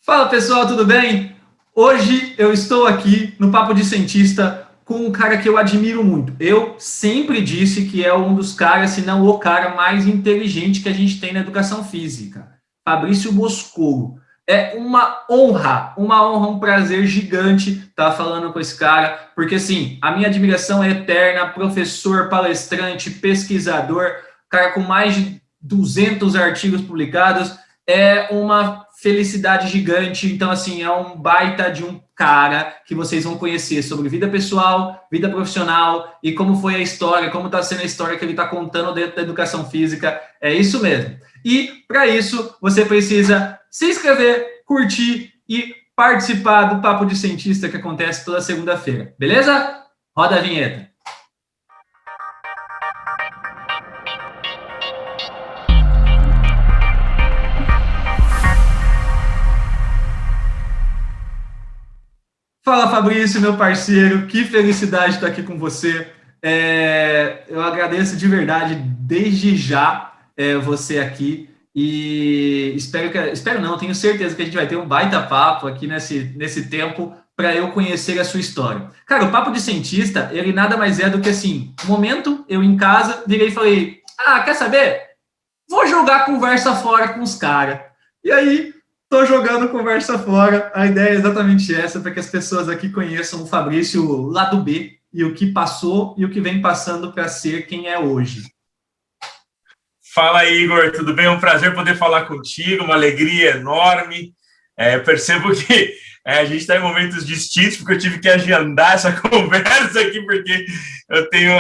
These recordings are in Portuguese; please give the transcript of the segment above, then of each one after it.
Fala pessoal, tudo bem? Hoje eu estou aqui no Papo de Cientista com um cara que eu admiro muito. Eu sempre disse que é um dos caras, se não o cara mais inteligente que a gente tem na educação física. Fabrício Boscolo. É uma honra, um prazer gigante estar falando com esse cara, porque assim, a minha admiração é eterna, professor, palestrante, pesquisador, cara com mais de 200 artigos publicados, é uma felicidade gigante. Então, assim, é um baita de um cara que vocês vão conhecer sobre vida pessoal, vida profissional e como foi a história, como está sendo a história que ele está contando dentro da educação física. É isso mesmo. E, para isso, você precisa se inscrever, curtir e participar do Papo de Cientista que acontece toda segunda-feira. Beleza? Roda a vinheta. Fala, Fabrício, meu parceiro, que felicidade estar aqui com você. Eu agradeço de verdade, desde já, você aqui. E espero não, tenho certeza que a gente vai ter um baita papo aqui nesse tempo para eu conhecer a sua história. Cara, o Papo de Cientista, ele nada mais é do que assim, um momento, eu em casa, virei e falei, quer saber? Vou jogar conversa fora com os caras. E aí, tô jogando conversa fora. A ideia é exatamente essa, para que as pessoas aqui conheçam o Fabrício lá do B e o que passou e o que vem passando para ser quem é hoje. Fala, Igor, tudo bem? É um prazer poder falar contigo, uma alegria enorme. Percebo que a gente está em momentos distintos, porque eu tive que agendar essa conversa aqui, porque eu tenho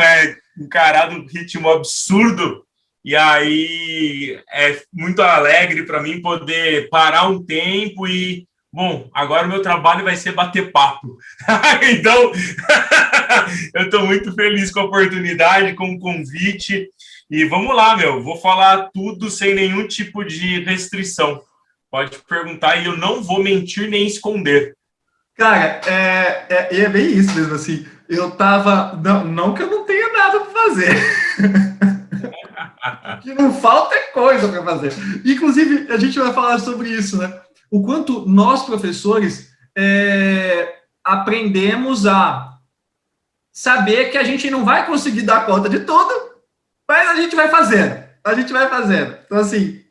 encarado um ritmo absurdo. E aí é muito alegre para mim poder parar um tempo e, bom, agora o meu trabalho vai ser bater papo. Então, eu estou muito feliz com a oportunidade, com o convite. E vamos lá, vou falar tudo sem nenhum tipo de restrição. Pode perguntar e eu não vou mentir nem esconder. Cara, é bem isso mesmo, assim. Eu tava... Não que eu não tenha nada para fazer. O que não falta é coisa para fazer. Inclusive, a gente vai falar sobre isso, né? O quanto nós, professores, aprendemos a saber que a gente não vai conseguir dar conta de tudo, mas a gente vai fazendo. A gente vai fazendo. Então, assim,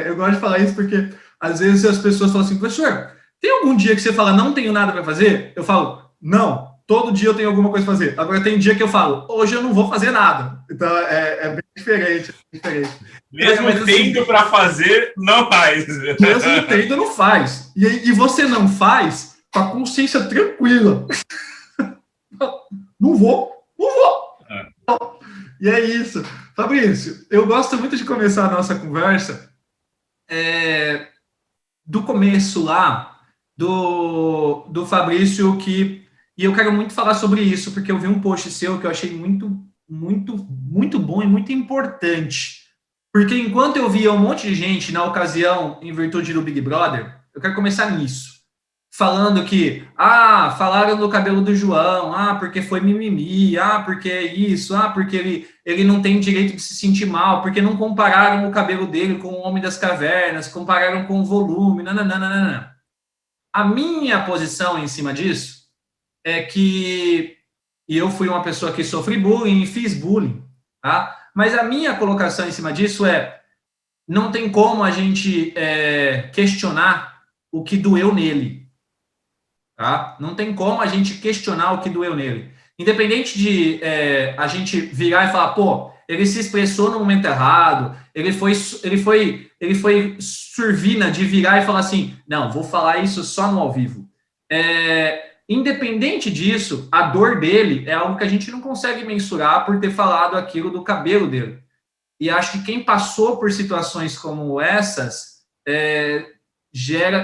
eu gosto de falar isso porque, às vezes, as pessoas falam assim, professor, tem algum dia que você fala, não tenho nada para fazer? Eu falo, não. Todo dia eu tenho alguma coisa para fazer. Agora, tem dia que eu falo, hoje eu não vou fazer nada. Então, é bem diferente. Mesmo tendo para fazer, não faz. Mesmo tendo, não faz. E você não faz com a consciência tranquila. Não vou. E é isso. Fabrício, eu gosto muito de começar a nossa conversa do começo lá, do Fabrício, e eu quero muito falar sobre isso, porque eu vi um post seu que eu achei muito, muito, muito bom e muito importante. Porque enquanto eu via um monte de gente na ocasião, em virtude do Big Brother, eu quero começar nisso. Falando que, falaram do cabelo do João, porque foi mimimi, porque é isso, porque ele não tem direito de se sentir mal, porque não compararam o cabelo dele com o Homem das Cavernas, compararam com o volume, nananana. A minha posição em cima disso é que, e eu fui uma pessoa que sofri bullying e fiz bullying, tá? Mas a minha colocação em cima disso não tem como a gente questionar o que doeu nele. Tá? Não tem como a gente questionar o que doeu nele. Independente de a gente virar e falar, pô, ele se expressou no momento errado, ele foi survina de virar e falar assim, não, vou falar isso só no ao vivo. Independente disso, a dor dele é algo que a gente não consegue mensurar por ter falado aquilo do cabelo dele. E acho que quem passou por situações como essas,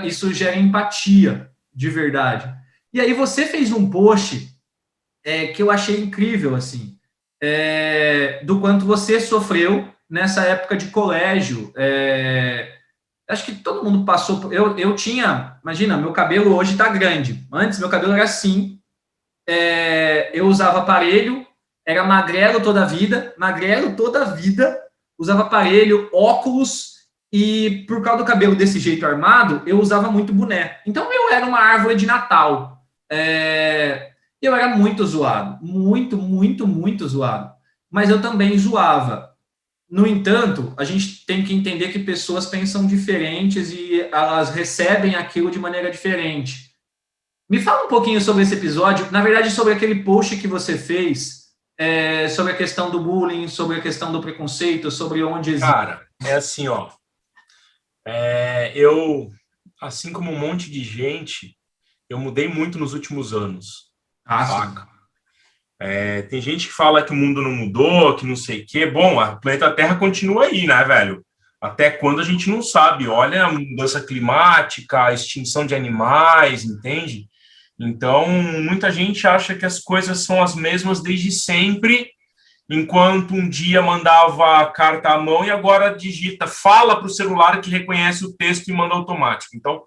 isso gera empatia, de verdade. E aí você fez um post que eu achei incrível, assim, do quanto você sofreu nessa época de colégio. Acho que todo mundo passou. Eu tinha, imagina, meu cabelo hoje está grande. Antes meu cabelo era assim. Eu usava aparelho, era magrelo toda a vida, usava aparelho, óculos, E por causa do cabelo desse jeito armado, eu usava muito boné. Então eu era uma árvore de Natal. Eu era muito zoado. Muito, muito, muito zoado. Mas eu também zoava. No entanto, a gente tem que entender que pessoas pensam diferentes e elas recebem aquilo de maneira diferente. Me fala um pouquinho sobre esse episódio, na verdade, sobre aquele post que você fez, sobre a questão do bullying, sobre a questão do preconceito, sobre onde existe. Cara, é assim, ó. Eu, assim como um monte de gente, eu mudei muito nos últimos anos, saca? Tem gente que fala que o mundo não mudou, que não sei o quê. Bom, a planeta Terra continua aí, né, velho? Até quando a gente não sabe. Olha a mudança climática, a extinção de animais, entende? Então, muita gente acha que as coisas são as mesmas desde sempre, enquanto um dia mandava a carta à mão e agora digita, fala para o celular que reconhece o texto e manda automático. Então,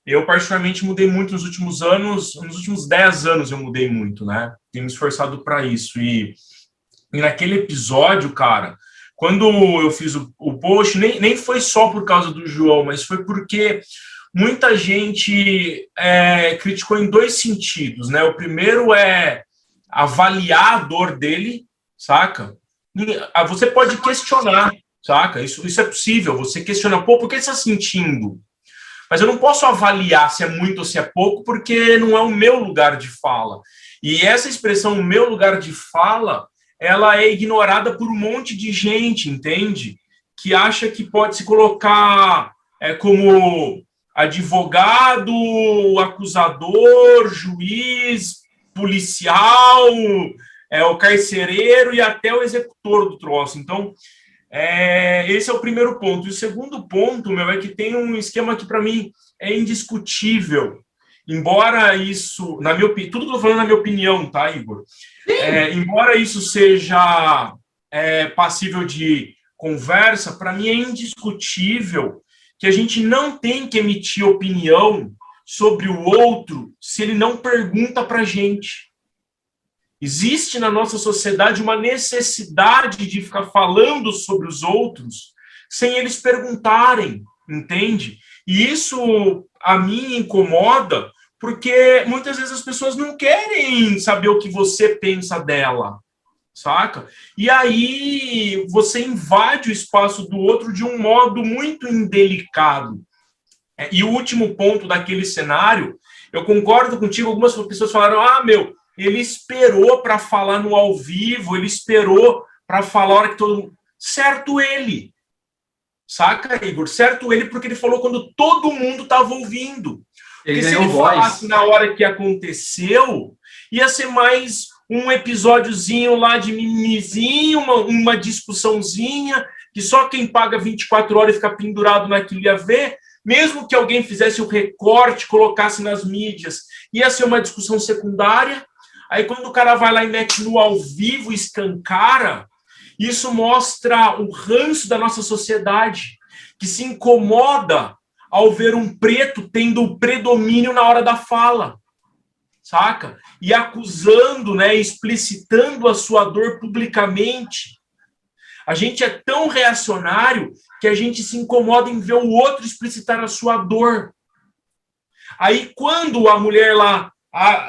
eu particularmente mudei muito nos últimos anos, nos últimos 10 anos eu mudei muito, né? Tenho me esforçado para isso. E naquele episódio, cara, quando eu fiz o post, nem foi só por causa do João, mas foi porque muita gente criticou em dois sentidos, né? O primeiro é avaliar a dor dele, saca? Você pode questionar, saca? Isso é possível. Você questiona, pô, por que você está sentindo? Mas eu não posso avaliar se é muito ou se é pouco, porque não é o meu lugar de fala. E essa expressão, o meu lugar de fala, ela é ignorada por um monte de gente, entende? Que acha que pode se colocar como advogado, acusador, juiz, policial, o carcereiro e até o executor do troço. Então, esse é o primeiro ponto. E o segundo ponto, meu, é que tem um esquema que, para mim, é indiscutível. Embora isso, na minha opinião, tudo que eu tô falando na minha opinião, tá, Igor? Embora isso seja passível de conversa, para mim é indiscutível que a gente não tem que emitir opinião sobre o outro se ele não pergunta para a gente. Existe na nossa sociedade uma necessidade de ficar falando sobre os outros sem eles perguntarem, entende? E isso a mim incomoda porque muitas vezes as pessoas não querem saber o que você pensa dela, saca? E aí você invade o espaço do outro de um modo muito indelicado. E o último ponto daquele cenário, eu concordo contigo, algumas pessoas falaram, ele esperou para falar no ao vivo, ele esperou para falar a hora que todo mundo... Certo ele. Saca, Igor? Certo ele, porque ele falou quando todo mundo estava ouvindo. Porque se ele falasse na hora que aconteceu, ia ser mais um episódiozinho lá de mimizinho, uma discussãozinha, que só quem paga 24 horas e fica pendurado naquilo ia ver. Mesmo que alguém fizesse o recorte, colocasse nas mídias, ia ser uma discussão secundária. Aí quando o cara vai lá e mete no ao vivo, escancara, isso mostra o ranço da nossa sociedade, que se incomoda ao ver um preto tendo o predomínio na hora da fala, saca? E acusando, né, explicitando a sua dor publicamente. A gente é tão reacionário que a gente se incomoda em ver o outro explicitar a sua dor. Aí quando a mulher lá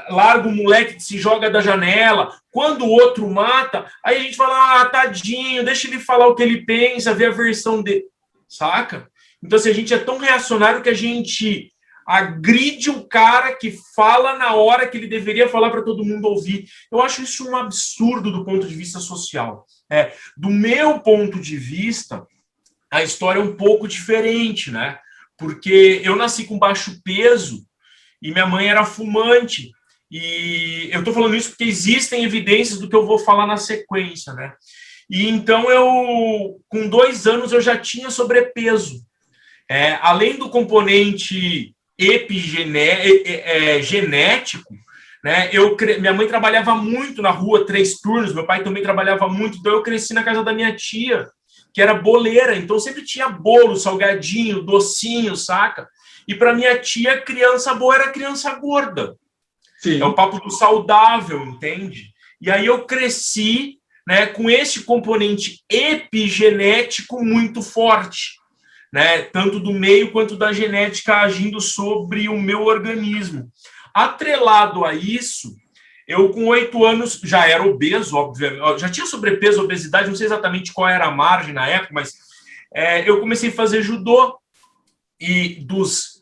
larga o moleque que se joga da janela, quando o outro mata, aí a gente fala, tadinho, deixa ele falar o que ele pensa, ver a versão dele, saca? Então, assim, a gente é tão reacionário que a gente agride o cara que fala na hora que ele deveria falar para todo mundo ouvir. Eu acho isso um absurdo do ponto de vista social. Do meu ponto de vista, a história é um pouco diferente, né? Porque eu nasci com baixo peso, e minha mãe era fumante. E eu estou falando isso porque existem evidências do que eu vou falar na sequência, né? E então com 2 anos, eu já tinha sobrepeso. Além do componente genético, né? Minha mãe trabalhava muito na rua, 3 turnos, meu pai também trabalhava muito, então eu cresci na casa da minha tia, que era boleira, então sempre tinha bolo, salgadinho, docinho, saca? E para minha tia, criança boa era criança gorda. Sim. É o papo do saudável, entende? E aí eu cresci, né, com esse componente epigenético muito forte. né, tanto do meio quanto da genética agindo sobre o meu organismo. Atrelado a isso, eu com 8 anos já era obeso, obviamente, já tinha sobrepeso, obesidade, não sei exatamente qual era a margem na época, mas eu comecei a fazer judô e dos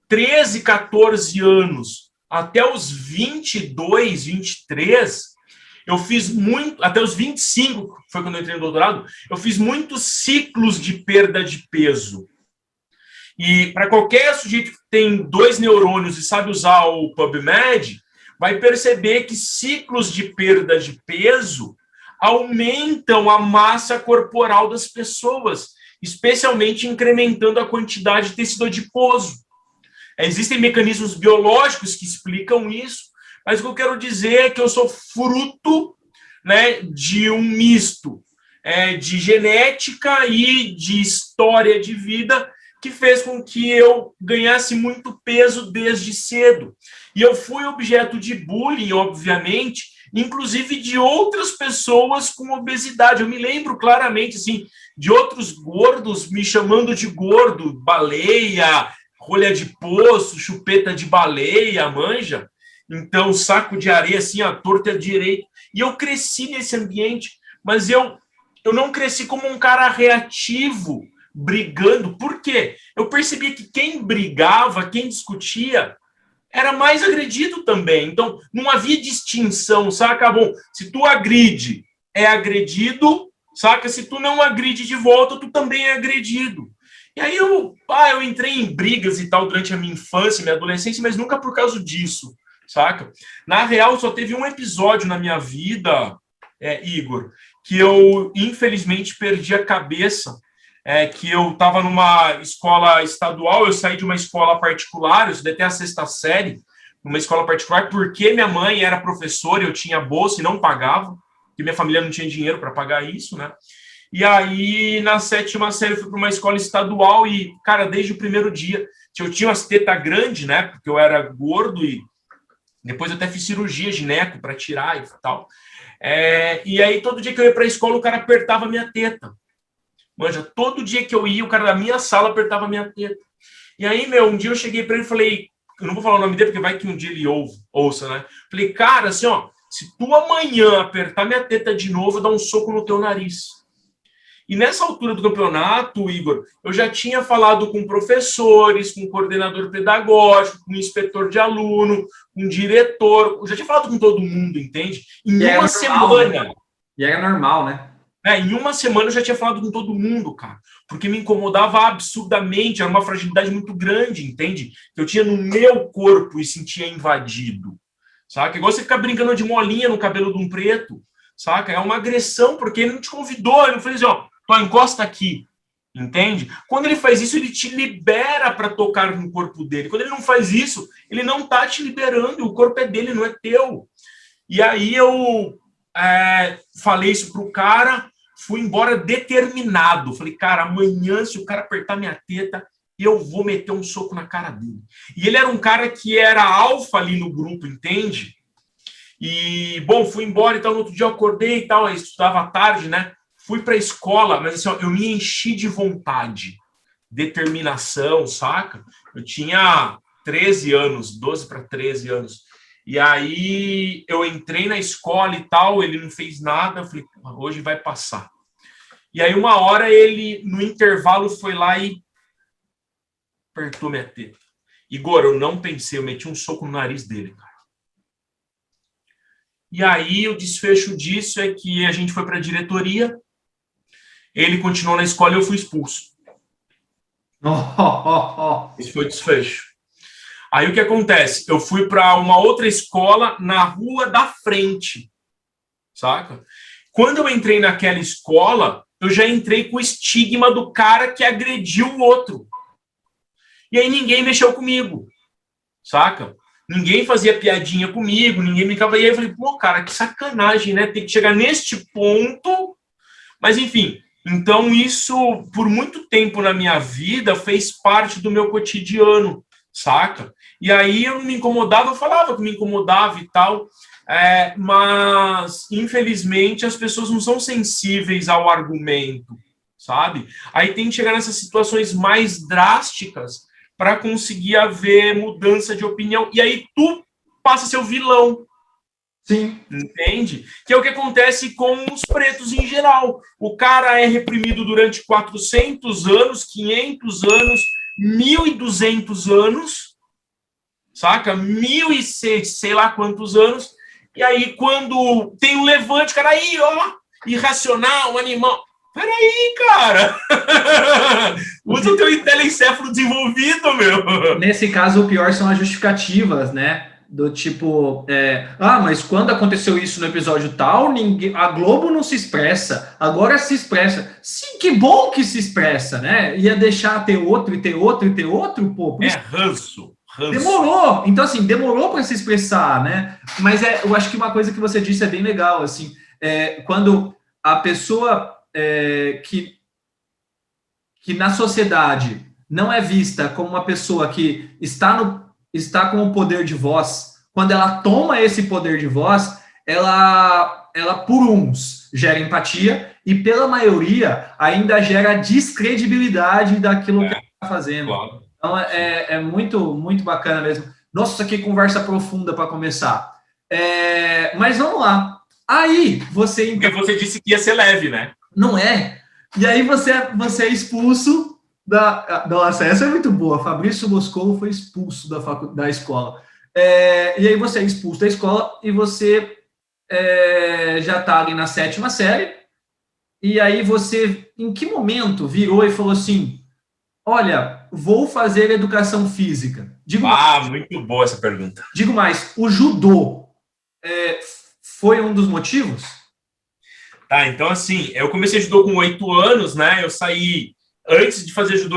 13, 14 anos até os 22, 23, eu fiz muito, até os 25, foi quando eu entrei no doutorado, eu fiz muitos ciclos de perda de peso. E para qualquer sujeito que tem 2 neurônios e sabe usar o PubMed, vai perceber que ciclos de perda de peso aumentam a massa corporal das pessoas, especialmente incrementando a quantidade de tecido adiposo. Existem mecanismos biológicos que explicam isso, mas o que eu quero dizer é que eu sou fruto, né, de um misto de genética e de história de vida que fez com que eu ganhasse muito peso desde cedo. E eu fui objeto de bullying, obviamente, inclusive de outras pessoas com obesidade. Eu me lembro claramente, assim, de outros gordos me chamando de gordo, baleia, rolha de poço, chupeta de baleia, manja. Então, saco de areia, assim, a torta direita. E eu cresci nesse ambiente, mas eu não cresci como um cara reativo, brigando. Por quê? Eu percebia que quem brigava, quem discutia, era mais agredido também. Então, não havia distinção, saca? Bom, se tu agride, é agredido, saca? Se tu não agride de volta, tu também é agredido. E aí eu entrei em brigas e tal durante a minha infância, minha adolescência, mas nunca por causa disso, saca? Na real, só teve um episódio na minha vida, Igor, que eu, infelizmente, perdi a cabeça, que eu estava numa escola estadual, eu saí de uma escola particular, eu estudei até a 6ª série, numa escola particular, porque minha mãe era professora, eu tinha bolsa e não pagava, porque minha família não tinha dinheiro para pagar isso, né? E aí, na 7ª série, eu fui para uma escola estadual e, cara, desde o primeiro dia, eu tinha umas tetas grandes, né? Porque eu era gordo e depois eu até fiz cirurgia gineco para tirar e tal. E aí, todo dia que eu ia para a escola, o cara apertava minha teta. Manja, todo dia que eu ia, o cara da minha sala apertava minha teta. E aí, um dia eu cheguei para ele e falei, eu não vou falar o nome dele, porque vai que um dia ele ouça, né? Falei, cara, assim, ó, se tu amanhã apertar minha teta de novo, eu dou um soco no teu nariz. E nessa altura do campeonato, Igor, eu já tinha falado com professores, com coordenador pedagógico, com inspetor de aluno, com diretor, eu já tinha falado com todo mundo, entende? Em uma semana. Né? E era normal, né? Em uma semana eu já tinha falado com todo mundo, cara, porque me incomodava absurdamente, era uma fragilidade muito grande, entende? Que eu tinha no meu corpo e sentia invadido, saca? Igual você ficar brincando de molinha no cabelo de um preto, saca? É uma agressão, porque ele não te convidou, ele não fez assim, ó, encosta aqui, entende? Quando ele faz isso, ele te libera para tocar no corpo dele. Quando ele não faz isso, ele não tá te liberando, o corpo é dele, não é teu. E aí eu falei isso pro cara, fui embora determinado. Falei, cara, amanhã, se o cara apertar minha teta, eu vou meter um soco na cara dele. E ele era um cara que era alfa ali no grupo, entende? E, bom, fui embora, então no outro dia eu acordei e tal, eu estudava à tarde, né? Fui para a escola, mas assim, ó, eu me enchi de vontade, determinação, saca? Eu tinha 13 anos, 12 para 13 anos. E aí eu entrei na escola e tal, ele não fez nada, eu falei, hoje vai passar. E aí uma hora ele, no intervalo, foi lá e apertou minha teta. Igor, eu não pensei, eu meti um soco no nariz dele, cara. E aí o desfecho disso é que a gente foi para a diretoria, ele continuou na escola e eu fui expulso. Esse foi o desfecho. Aí o que acontece? Eu fui para uma outra escola na rua da frente, saca? Quando eu entrei naquela escola, eu já entrei com o estigma do cara que agrediu o outro. E aí ninguém mexeu comigo, saca? Ninguém fazia piadinha comigo, ninguém me ficava. E aí eu falei, pô, cara, que sacanagem, né? Tem que chegar neste ponto. Mas, enfim, então isso, por muito tempo na minha vida, fez parte do meu cotidiano, saca? E aí eu não me incomodava, eu falava que me incomodava e tal, mas, infelizmente, as pessoas não são sensíveis ao argumento, sabe? Aí tem que chegar nessas situações mais drásticas para conseguir haver mudança de opinião. E aí tu passa a ser o vilão. Sim. Entende? Que é o que acontece com os pretos em geral. O cara é reprimido durante 400 anos, 500 anos, 1.200 anos, saca? 1.600, sei lá quantos anos. E aí, quando tem um levante, cara, aí, ó, irracional, um animal. Peraí, cara. Usa o teu telencéfalo desenvolvido, meu. Nesse caso, o pior são as justificativas, né? Do tipo, mas quando aconteceu isso no episódio tal, a Globo não se expressa, agora se expressa. Sim, que bom que se expressa, né? Ia deixar ter outro, e ter outro, e ter outro, pô. Ranço. Demorou. Então, assim, demorou para se expressar, né? Mas eu acho que uma coisa que você disse é bem legal, assim, quando a pessoa que na sociedade não é vista como uma pessoa que está com o poder de voz, quando ela toma esse poder de voz, ela por uns gera empatia e pela maioria ainda gera descredibilidade daquilo que ela está fazendo. Claro. Então é muito, muito bacana mesmo. Nossa, que conversa profunda para começar. Mas vamos lá. Aí você... Porque você disse que ia ser leve, né? Não é? E aí você é expulso Nossa, essa é muito boa. Fabrício Moscou foi expulso da escola. E aí você é expulso da escola e você já está ali na 7ª série. E aí você, em que momento, virou e falou assim: olha, vou fazer educação física? Muito boa essa pergunta. Digo mais, o judô foi um dos motivos? Tá, então assim, eu comecei judô com 8 anos, né? Eu saí, antes de fazer judô,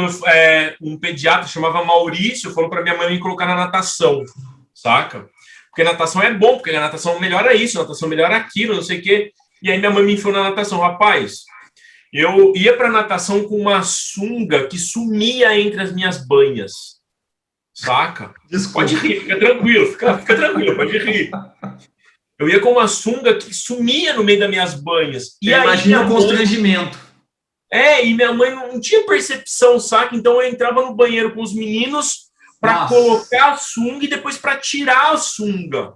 um pediatra chamava Maurício, falou para minha mãe me colocar na natação, saca? Porque natação é bom, porque a natação melhora isso, a natação melhora aquilo, não sei o quê. E aí minha mãe me enfiou na natação. Rapaz, eu ia para natação com uma sunga que sumia entre as minhas banhas, saca? Desculpa. Pode rir, fica tranquilo, fica tranquilo, pode rir. Eu ia com uma sunga que sumia no meio das minhas banhas. E imagina o constrangimento. E minha mãe não tinha percepção, saca? Então eu entrava no banheiro com os meninos para colocar a sunga e depois para tirar a sunga.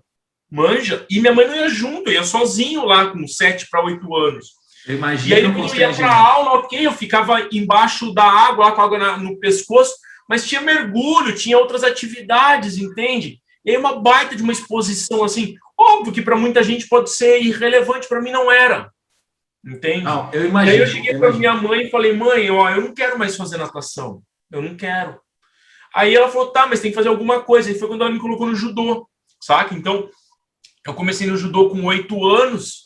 Manja? E minha mãe não ia junto, eu ia sozinho lá com 7 para 8 anos. Eu imagino. E aí quando eu ia para aula, ok, eu ficava embaixo da água, lá com a água no pescoço, mas tinha mergulho, tinha outras atividades, entende? E aí uma baita de uma exposição assim, óbvio que para muita gente pode ser irrelevante, para mim não era. Entende? Não, eu imagino. E aí eu cheguei para minha mãe e falei: mãe, ó, eu não quero mais fazer natação. Eu não quero. Aí ela falou: tá, mas tem que fazer alguma coisa. E foi quando ela me colocou no judô, saca? Então, eu comecei no judô com 8 anos.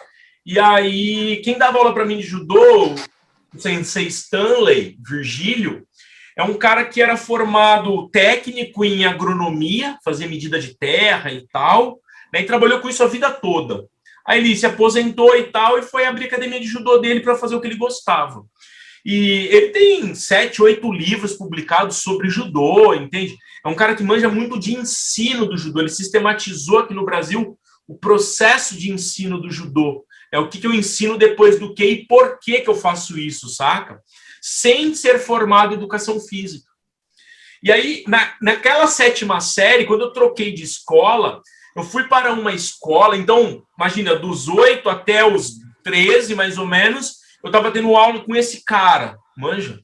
E aí, quem dava aula para mim de judô, o sensei Stanley Virgílio, é um cara que era formado técnico em agronomia, fazia medida de terra e tal, né, e trabalhou com isso a vida toda. Aí ele se aposentou e tal, e foi abrir a academia de judô dele para fazer o que ele gostava. E ele tem 7, 8 livros publicados sobre judô, entende? É um cara que manja muito de ensino do judô. Ele sistematizou aqui no Brasil o processo de ensino do judô. É o que eu ensino depois do que e por que eu faço isso, saca? Sem ser formado em educação física. E aí, naquela 7ª série, quando eu troquei de escola, eu fui para uma escola, então, imagina, dos 8 até os 13, mais ou menos, eu estava tendo aula com esse cara, manja?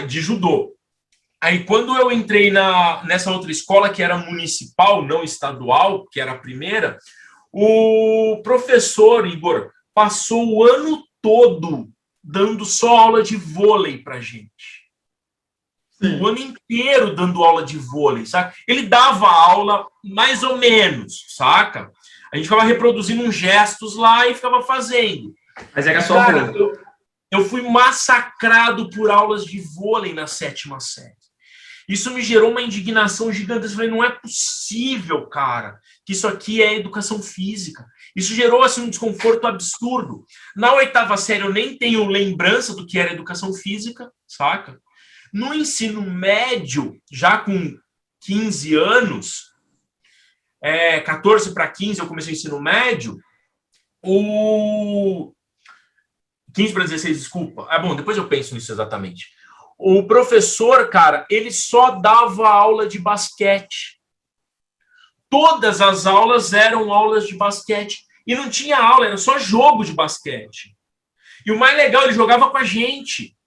De judô. Aí, quando eu entrei nessa outra escola, que era municipal, não estadual, que era a primeira, o professor, Igor, passou o ano todo dando só aula de vôlei pra gente. Sim. O ano inteiro dando aula de vôlei, saca? Ele dava aula mais ou menos, saca? A gente ficava reproduzindo uns gestos lá e ficava fazendo. Mas era só vôlei. Eu fui massacrado por aulas de vôlei na 7ª série. Isso me gerou uma indignação gigante. Eu falei, não é possível, cara, que isso aqui é educação física. Isso gerou assim, um desconforto absurdo. Na 8ª série eu nem tenho lembrança do que era educação física, saca? No ensino médio, já com 15 anos, 14 para 15 eu comecei o ensino médio, 15 para 16, desculpa. Bom, depois eu penso nisso exatamente. O professor, cara, ele só dava aula de basquete. Todas as aulas eram aulas de basquete. E não tinha aula, era só jogo de basquete. E o mais legal, ele jogava com a gente.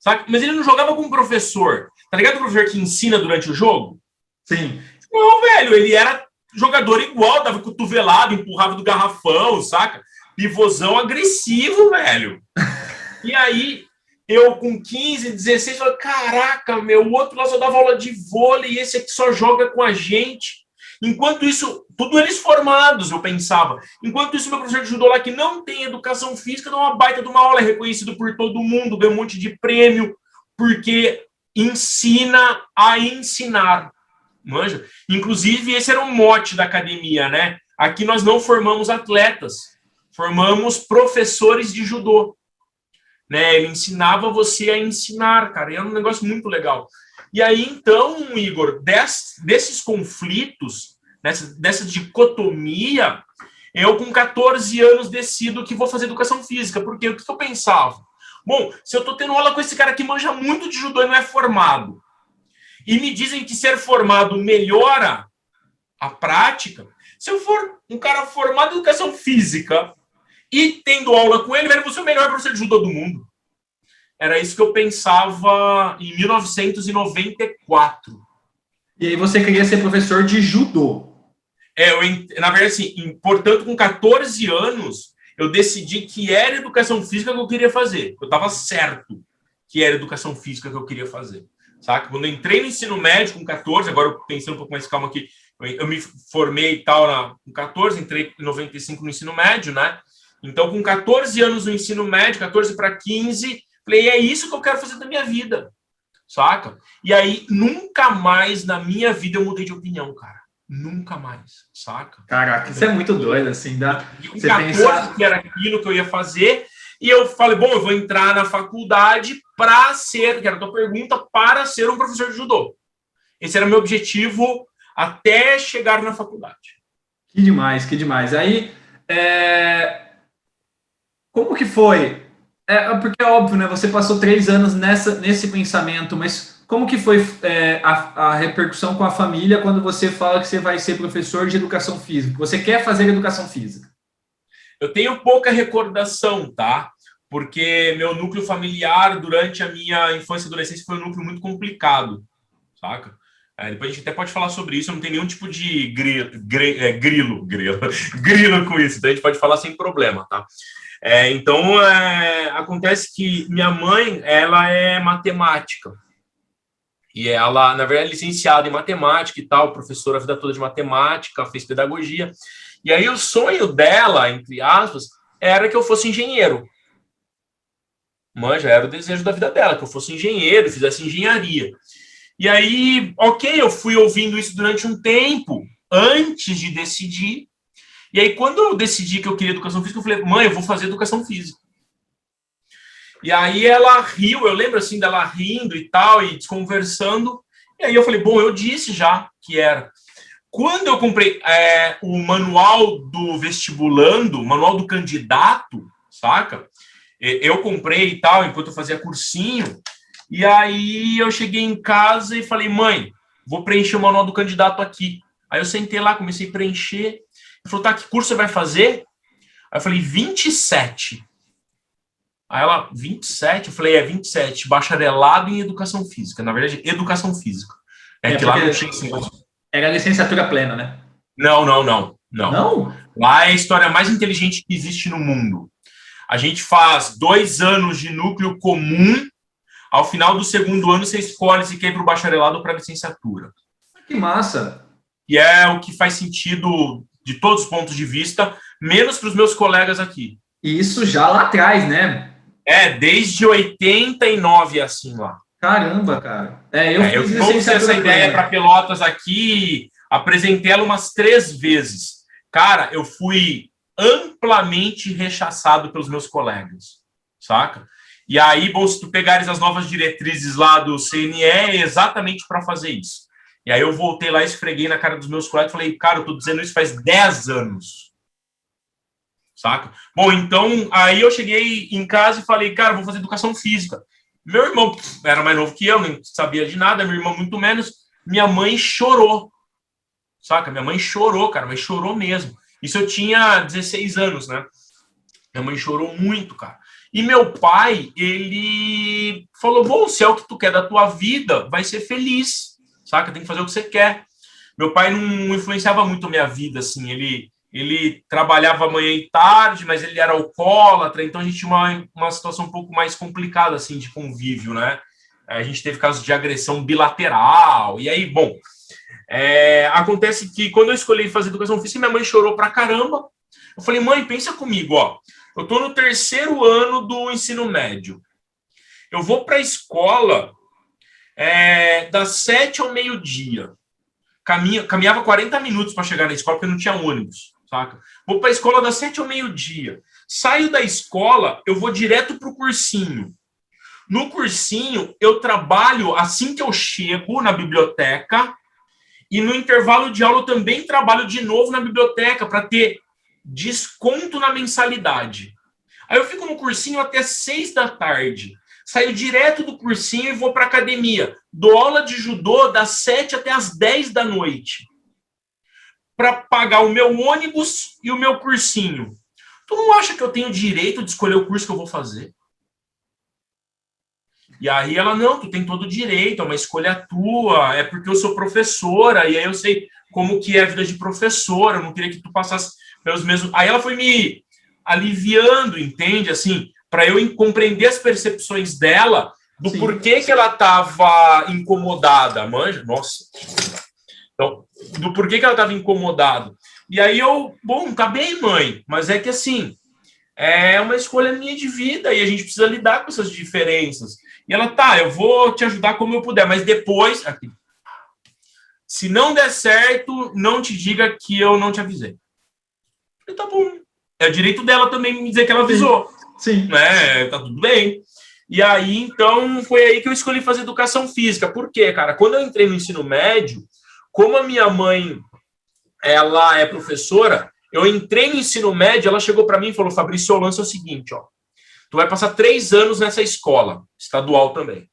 Sabe? Mas ele não jogava com o professor. Tá ligado o professor que ensina durante o jogo? Sim. Não, velho, ele era jogador igual, dava cotovelado, empurrava do garrafão, saca? Pivôzão agressivo, velho. E aí, eu com 15, 16, falei, caraca, meu, o outro lá só dava aula de vôlei e esse aqui só joga com a gente. Enquanto isso, tudo eles formados, eu pensava. Enquanto isso, meu professor de judô lá, que não tem educação física, dá uma baita de uma aula, é reconhecido por todo mundo, ganha um monte de prêmio, porque ensina a ensinar. Manja? Inclusive, esse era o mote da academia, né? Aqui nós não formamos atletas, formamos professores de judô. Né? Ele ensinava você a ensinar, cara, e era um negócio muito legal. E aí, então, Igor, desses conflitos, dessa dicotomia, eu com 14 anos decido que vou fazer educação física, porque o que eu pensava? Bom, se eu tô tendo aula com esse cara que manja muito de judô e não é formado, e me dizem que ser formado melhora a prática, se eu for um cara formado em educação física e tendo aula com ele, eu vou ser o melhor professor de judô do mundo. Era isso que eu pensava em 1994. E aí você queria ser professor de judô. Na verdade, assim, portanto, com 14 anos, eu decidi que era educação física que eu queria fazer. Eu estava certo que era educação física que eu queria fazer. Saca? Quando eu entrei no ensino médio com 14, agora pensando um pouco mais calma aqui, eu me formei e tal com 14, entrei em 95 no ensino médio, né? Então, com 14 anos no ensino médio, 14 para 15, falei, é isso que eu quero fazer da minha vida, saca? E aí, nunca mais na minha vida eu mudei de opinião, cara. Nunca mais, saca? Caraca, isso é muito doido, assim, dá. Você 14 que era aquilo que eu ia fazer, e eu falei, bom, eu vou entrar na faculdade para ser, que era a tua pergunta, para ser um professor de judô. Esse era o meu objetivo até chegar na faculdade. Que demais, que demais. Aí, como que foi? Porque é óbvio, né? Você passou 3 anos nesse pensamento, mas como que foi a repercussão com a família quando você fala que você vai ser professor de educação física? Você quer fazer educação física? Eu tenho pouca recordação, tá? Porque meu núcleo familiar durante a minha infância e adolescência foi um núcleo muito complicado, saca? Depois a gente até pode falar sobre isso, eu não tem nenhum tipo de grilo com isso, então a gente pode falar sem problema, tá? Então, acontece que minha mãe, ela é matemática, e ela, na verdade, é licenciada em matemática e tal, professora a vida toda de matemática, fez pedagogia, e aí o sonho dela, entre aspas, era que eu fosse engenheiro. Manja, era o desejo da vida dela, que eu fosse engenheiro, fizesse engenharia. E aí, ok, eu fui ouvindo isso durante um tempo, antes de decidir. E aí, quando eu decidi que eu queria educação física, eu falei, mãe, eu vou fazer educação física. E aí ela riu, eu lembro assim dela rindo e tal, e desconversando. E aí eu falei, bom, eu disse já que era. Quando eu comprei o manual do vestibulando, o manual do candidato, saca? Eu comprei e tal, enquanto eu fazia cursinho. E aí eu cheguei em casa e falei, mãe, vou preencher o manual do candidato aqui. Aí eu sentei lá, comecei a preencher. Ele falou, tá, que curso você vai fazer? Aí eu falei, 27. Aí ela, 27? Eu falei, 27, bacharelado em educação física. Na verdade, educação física. Que lá não tinha assim, era licenciatura plena, né? Não. Não? Lá é a história mais inteligente que existe no mundo. A gente faz 2 anos de núcleo comum. Ao final do segundo ano, você escolhe se quer ir para o bacharelado ou para a licenciatura. Que massa! E é o que faz sentido de todos os pontos de vista, menos para os meus colegas aqui. E isso já lá atrás, né? Desde 89 assim lá. Caramba, cara. Eu trouxe essa ideia para Pelotas aqui, apresentei ela umas 3 vezes. Cara, eu fui amplamente rechaçado pelos meus colegas, saca? E aí, bom, se tu pegares as novas diretrizes lá do CNE, é exatamente para fazer isso. E aí eu voltei lá, esfreguei na cara dos meus colegas e falei, cara, eu tô dizendo isso faz 10 anos. saca? Bom, então, aí eu cheguei em casa e falei, cara, vou fazer educação física. Meu irmão era mais novo que eu, nem sabia de nada, meu irmão muito menos. Minha mãe chorou, saca? Minha mãe chorou, cara, mas chorou mesmo. Isso eu tinha 16 anos, né? Minha mãe chorou muito, cara. E meu pai, ele falou, bom, se é o que tu quer da tua vida, vai ser feliz, saca? Tem que fazer o que você quer. Meu pai não influenciava muito a minha vida, assim, ele trabalhava manhã e tarde, mas ele era alcoólatra, então a gente tinha uma situação um pouco mais complicada, assim, de convívio, né? A gente teve casos de agressão bilateral, e aí, bom, acontece que quando eu escolhi fazer educação física, minha mãe chorou pra caramba. Eu falei, mãe, pensa comigo, ó, eu tô no 3º ano do ensino médio, eu vou pra escola das 7 ao meio-dia, caminhava 40 minutos para chegar na escola, porque não tinha ônibus, saca? Vou para a escola das 7 ao meio-dia. Saio da escola, eu vou direto para o cursinho. No cursinho, eu trabalho assim que eu chego na biblioteca e no intervalo de aula eu também trabalho de novo na biblioteca para ter desconto na mensalidade. Aí eu fico no cursinho até 6 da tarde. Saio direto do cursinho e vou para academia. Dou aula de judô das 7 até as 10 da noite. Para pagar o meu ônibus e o meu cursinho. Tu não acha que eu tenho direito de escolher o curso que eu vou fazer? E aí ela, não, tu tem todo o direito, é uma escolha tua, é porque eu sou professora, e aí eu sei como que é a vida de professora, eu não queria que tu passasse pelos mesmos... Aí ela foi me aliviando, entende? Assim, para eu compreender as percepções dela do Sim. porquê que ela estava incomodada, manja? Nossa. Então, do porquê que ela estava incomodada. E aí eu, bom, tá bem, mãe, mas é que assim, é uma escolha minha de vida e a gente precisa lidar com essas diferenças. E ela, tá, eu vou te ajudar como eu puder, mas depois, aqui, se não der certo, não te diga que eu não te avisei. Eu falei, tá bom. É o direito dela também me dizer que ela avisou. Sim. Né? Tá tudo bem. E aí, então, foi aí que eu escolhi fazer educação física. Por quê, cara? Quando eu entrei no ensino médio, como a minha mãe, ela é professora, eu entrei no ensino médio, ela chegou para mim e falou, Fabrício, o lance é o seguinte, ó, tu vai passar 3 anos nessa escola, estadual também.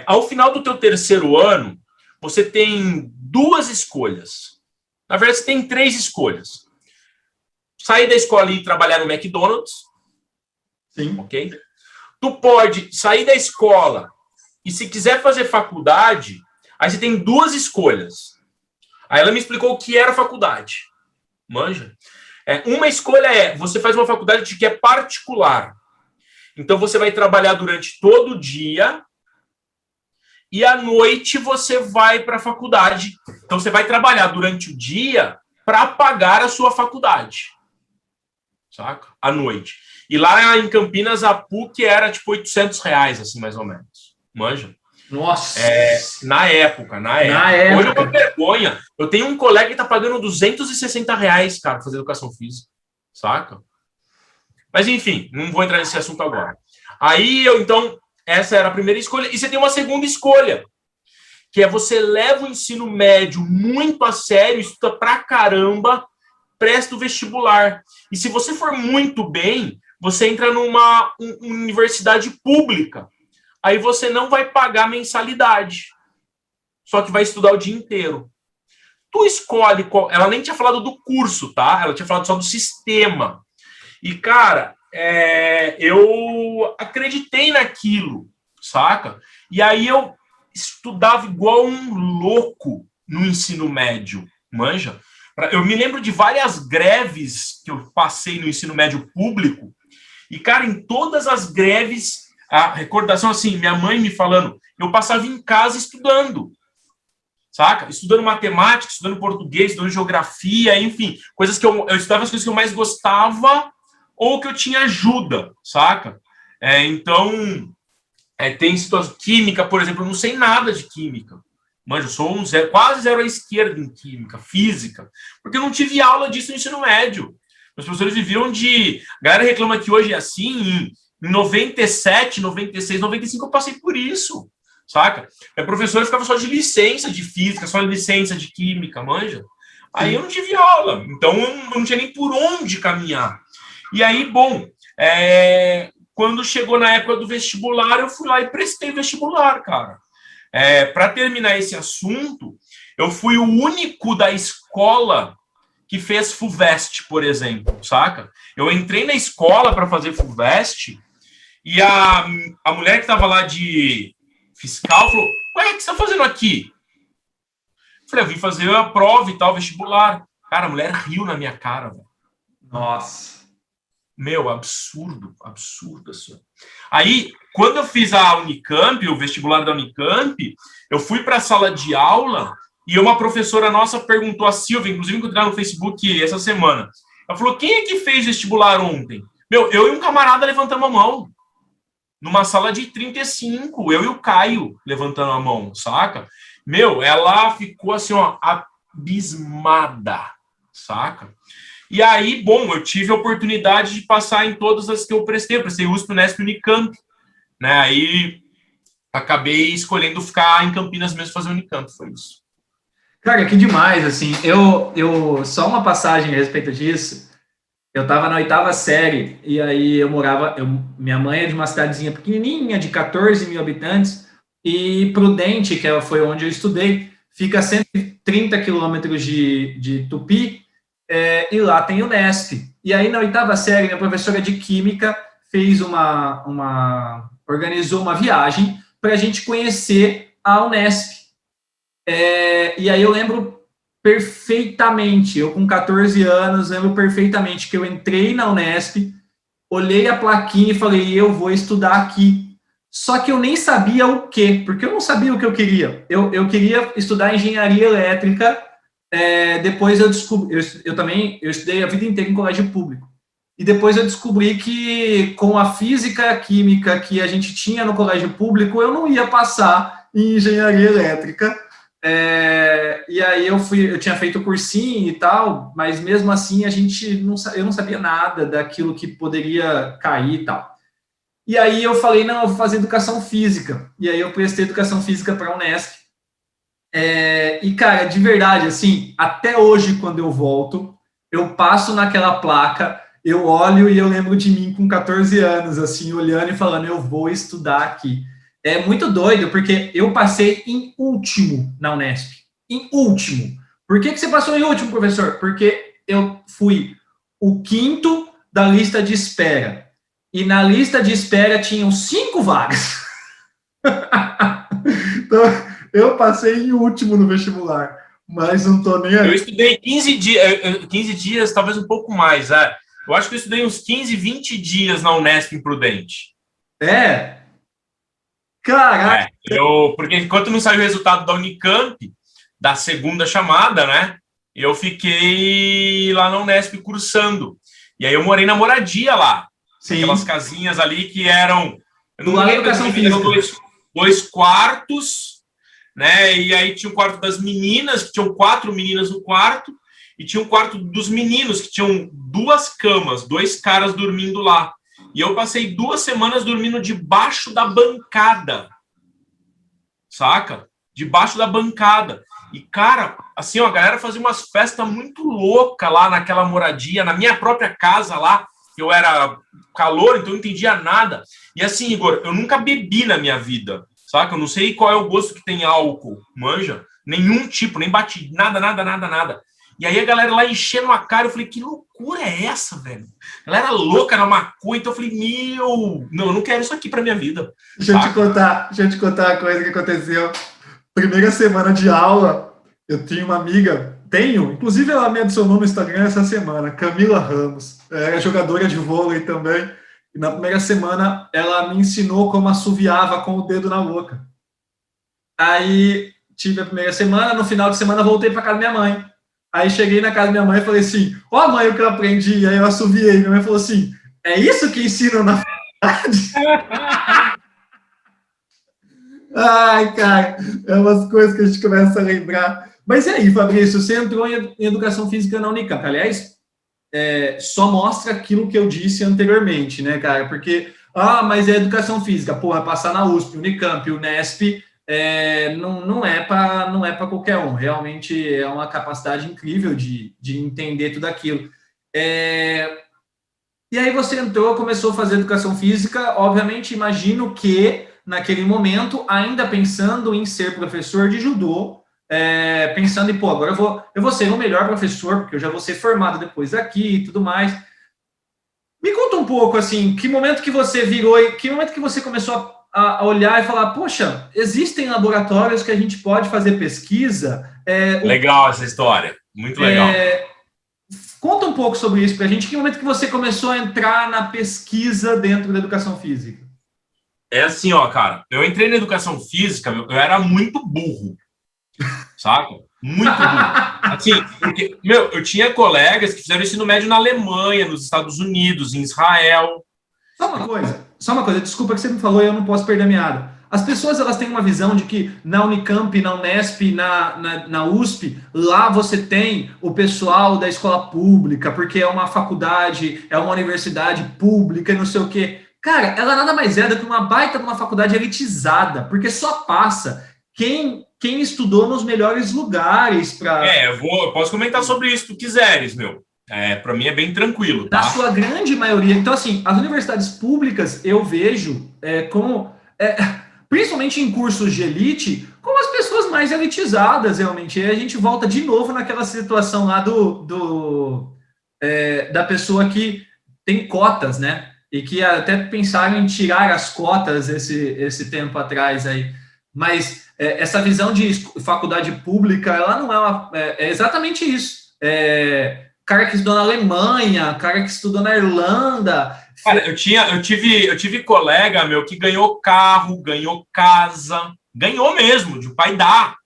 Ao final do teu 3º ano, você tem 2 escolhas. Na verdade, você tem 3 escolhas. Sair da escola e trabalhar no McDonald's. Sim. Ok? Tu pode sair da escola e, se quiser fazer faculdade, aí você tem 2 escolhas. Aí ela me explicou o que era faculdade. Manja? Uma escolha você faz uma faculdade que é particular. Então, você vai trabalhar durante todo o dia e à noite você vai para a faculdade. Então, você vai trabalhar durante o dia para pagar a sua faculdade. Saca? À noite. E lá em Campinas, a PUC era tipo R$800, assim, mais ou menos. Manja? Nossa! Na época. Hoje é uma vergonha. Eu tenho um colega que tá pagando R$260, cara, pra fazer educação física. Saca? Mas, enfim, não vou entrar nesse assunto agora. Aí, então, essa era a primeira escolha. E você tem uma segunda escolha, que é você leva o ensino médio muito a sério, estuda pra caramba, presta o vestibular. E se você for muito bem, você entra numa universidade pública. Aí você não vai pagar mensalidade. Só que vai estudar o dia inteiro. Tu escolhe qual... Ela nem tinha falado do curso, tá? Ela tinha falado só do sistema. E, cara, eu acreditei naquilo, saca? E aí eu estudava igual um louco no ensino médio, manja? Eu me lembro de várias greves que eu passei no ensino médio público. E, cara, em todas as greves, a recordação, assim, minha mãe me falando, eu passava em casa estudando, saca? Estudando matemática, estudando português, estudando geografia, enfim, coisas que eu estudava as coisas que eu mais gostava ou que eu tinha ajuda, saca? Então, tem situação química, por exemplo, eu não sei nada de química. Mas eu sou quase zero à esquerda em química, física, porque eu não tive aula disso no ensino médio. Os professores viviam de... A galera reclama que hoje é assim, em 97, 96, 95 eu passei por isso, saca? A professora ficava só de licença de física, só de licença de química, manja? Aí eu não tive aula, então eu não tinha nem por onde caminhar. E aí, bom, quando chegou na época do vestibular, eu fui lá e prestei vestibular, cara. Para terminar esse assunto, eu fui o único da escola que fez FUVEST, por exemplo, saca? Eu entrei na escola para fazer FUVEST e a mulher que estava lá de fiscal falou: ué, o que você está fazendo aqui? Eu falei: eu vim fazer a prova e tal, vestibular. Cara, a mulher riu na minha cara, velho. Nossa. Meu, absurdo, absurdo, assim. Aí, quando eu fiz a Unicamp, o vestibular da Unicamp, eu fui para a sala de aula e uma professora nossa perguntou, a Silvia, inclusive encontrei no Facebook essa semana. Ela falou: quem é que fez vestibular ontem? Meu, eu e um camarada levantamos a mão. Numa sala de 35, eu e o Caio levantando a mão, saca? Meu, ela ficou assim, ó, abismada, saca? E aí, bom, eu tive a oportunidade de passar em todas as que eu prestei USP, Unesp, Unicamp, né? Aí acabei escolhendo ficar em Campinas mesmo, fazer Unicamp, foi isso. Cara, que demais, assim, eu só uma passagem a respeito disso. Eu estava na oitava série e aí eu morava, minha mãe é de uma cidadezinha pequenininha, de 14 mil habitantes, e Prudente, que foi onde eu estudei, fica a 130 quilômetros de Tupi, e lá tem o Unesp. E aí na oitava série, minha professora de Química fez organizou uma viagem para a gente conhecer a Unesp. E aí eu lembro perfeitamente, eu com 14 anos, lembro perfeitamente que eu entrei na Unesp, olhei a plaquinha e falei: eu vou estudar aqui. Só que eu nem sabia o quê, porque eu não sabia o que eu queria. Eu queria estudar engenharia elétrica, depois eu descobri, eu estudei a vida inteira em colégio público. E depois eu descobri que com a física e a química que a gente tinha no colégio público, eu não ia passar em engenharia elétrica. E aí eu tinha feito cursinho e tal, mas mesmo assim eu não sabia nada daquilo que poderia cair e tal. E aí eu falei: não, eu vou fazer educação física. E aí eu prestei educação física para a Unesp. E cara, de verdade, assim, até hoje quando eu volto, eu passo naquela placa, eu olho e eu lembro de mim com 14 anos, assim, olhando e falando: eu vou estudar aqui. É muito doido, porque eu passei em último na Unesp. Em último. Por que você passou em último, professor? Porque eu fui o quinto da lista de espera. E na lista de espera tinham 5 vagas. Então, eu passei em último no vestibular. Mas não tô nem aí. Eu estudei 15 dias, talvez um pouco mais. Eu acho que eu estudei uns 15, 20 dias na Unesp em Prudente. Caraca! Porque enquanto não saiu o resultado da Unicamp, da segunda chamada, né? Eu fiquei lá na Unesp cursando. E aí eu morei na moradia lá. Sim. Aquelas casinhas ali que eram... Do lado da educação física. Eram dois quartos, né? E aí tinha o quarto das meninas, que tinham 4 meninas no quarto, e tinha o quarto dos meninos, que tinham 2 camas, 2 caras dormindo lá. E eu passei 2 semanas dormindo debaixo da bancada. Saca? Debaixo da bancada. E, cara, assim, ó, a galera fazia umas festas muito loucas lá naquela moradia, na minha própria casa lá. Eu era calor, então eu não entendia nada. E assim, Igor, eu nunca bebi na minha vida, saca? Eu não sei qual é o gosto que tem álcool, manja? Nenhum tipo, nem bati, nada. E aí a galera lá enchendo a cara, eu falei: que loucura é essa, velho? A galera louca na maconha, então eu falei: não, eu não quero isso aqui pra minha vida. Deixa eu te contar uma coisa que aconteceu. Primeira semana de aula, eu tinha uma amiga, inclusive ela me adicionou no Instagram essa semana, Camila Ramos, era jogadora de vôlei também, e na primeira semana ela me ensinou como assoviava com o dedo na boca. Aí tive a primeira semana, no final de semana voltei para casa da minha mãe. Aí cheguei na casa da minha mãe e falei assim: ó, mãe, o que eu aprendi? Aí eu assoviei. Minha mãe falou assim: é isso que ensinam na faculdade? Ai, cara, é umas coisas que a gente começa a lembrar. Mas e aí, Fabrício, você entrou em educação física na Unicamp. Aliás, só mostra aquilo que eu disse anteriormente, né, cara? Porque, mas é educação física, porra, passar na USP, Unicamp, Unesp, não é para qualquer um. Realmente é uma capacidade incrível de entender tudo aquilo. E aí você entrou, começou a fazer educação física, obviamente, imagino que, naquele momento, ainda pensando em ser professor de judô, pensando em, pô, agora eu vou ser o melhor professor, porque eu já vou ser formado depois aqui e tudo mais. Me conta um pouco, assim, que momento que você virou, que momento que você começou a olhar e falar, poxa, existem laboratórios que a gente pode fazer pesquisa. Legal essa história, muito legal. É, conta um pouco sobre isso para a gente. Que momento que você começou a entrar na pesquisa dentro da educação física? É assim, ó, cara, eu entrei na educação física, eu era muito burro, saca? Muito burro. Assim, porque, eu tinha colegas que fizeram ensino médio na Alemanha, nos Estados Unidos, em Israel. Só uma coisa, desculpa que você me falou e eu não posso perder a meada. As pessoas elas têm uma visão de que na Unicamp, na Unesp, na USP, lá você tem o pessoal da escola pública, porque é uma faculdade, é uma universidade pública e não sei o quê. Cara, ela nada mais é do que uma baita de uma faculdade elitizada, porque só passa quem estudou nos melhores lugares para. Eu posso comentar sobre isso se tu quiseres, meu. Para mim é bem tranquilo, Na tá? sua grande maioria. Então, assim, as universidades públicas eu vejo como, principalmente em cursos de elite, como as pessoas mais elitizadas, realmente. E a gente volta de novo naquela situação lá da pessoa que tem cotas, né? E que até pensaram em tirar as cotas esse tempo atrás aí. Mas essa visão de faculdade pública, ela não é exatamente isso. Cara que estudou na Alemanha, cara que estudou na Irlanda. Cara, eu tive colega, meu, que ganhou carro, ganhou casa, ganhou mesmo, de o pai dar.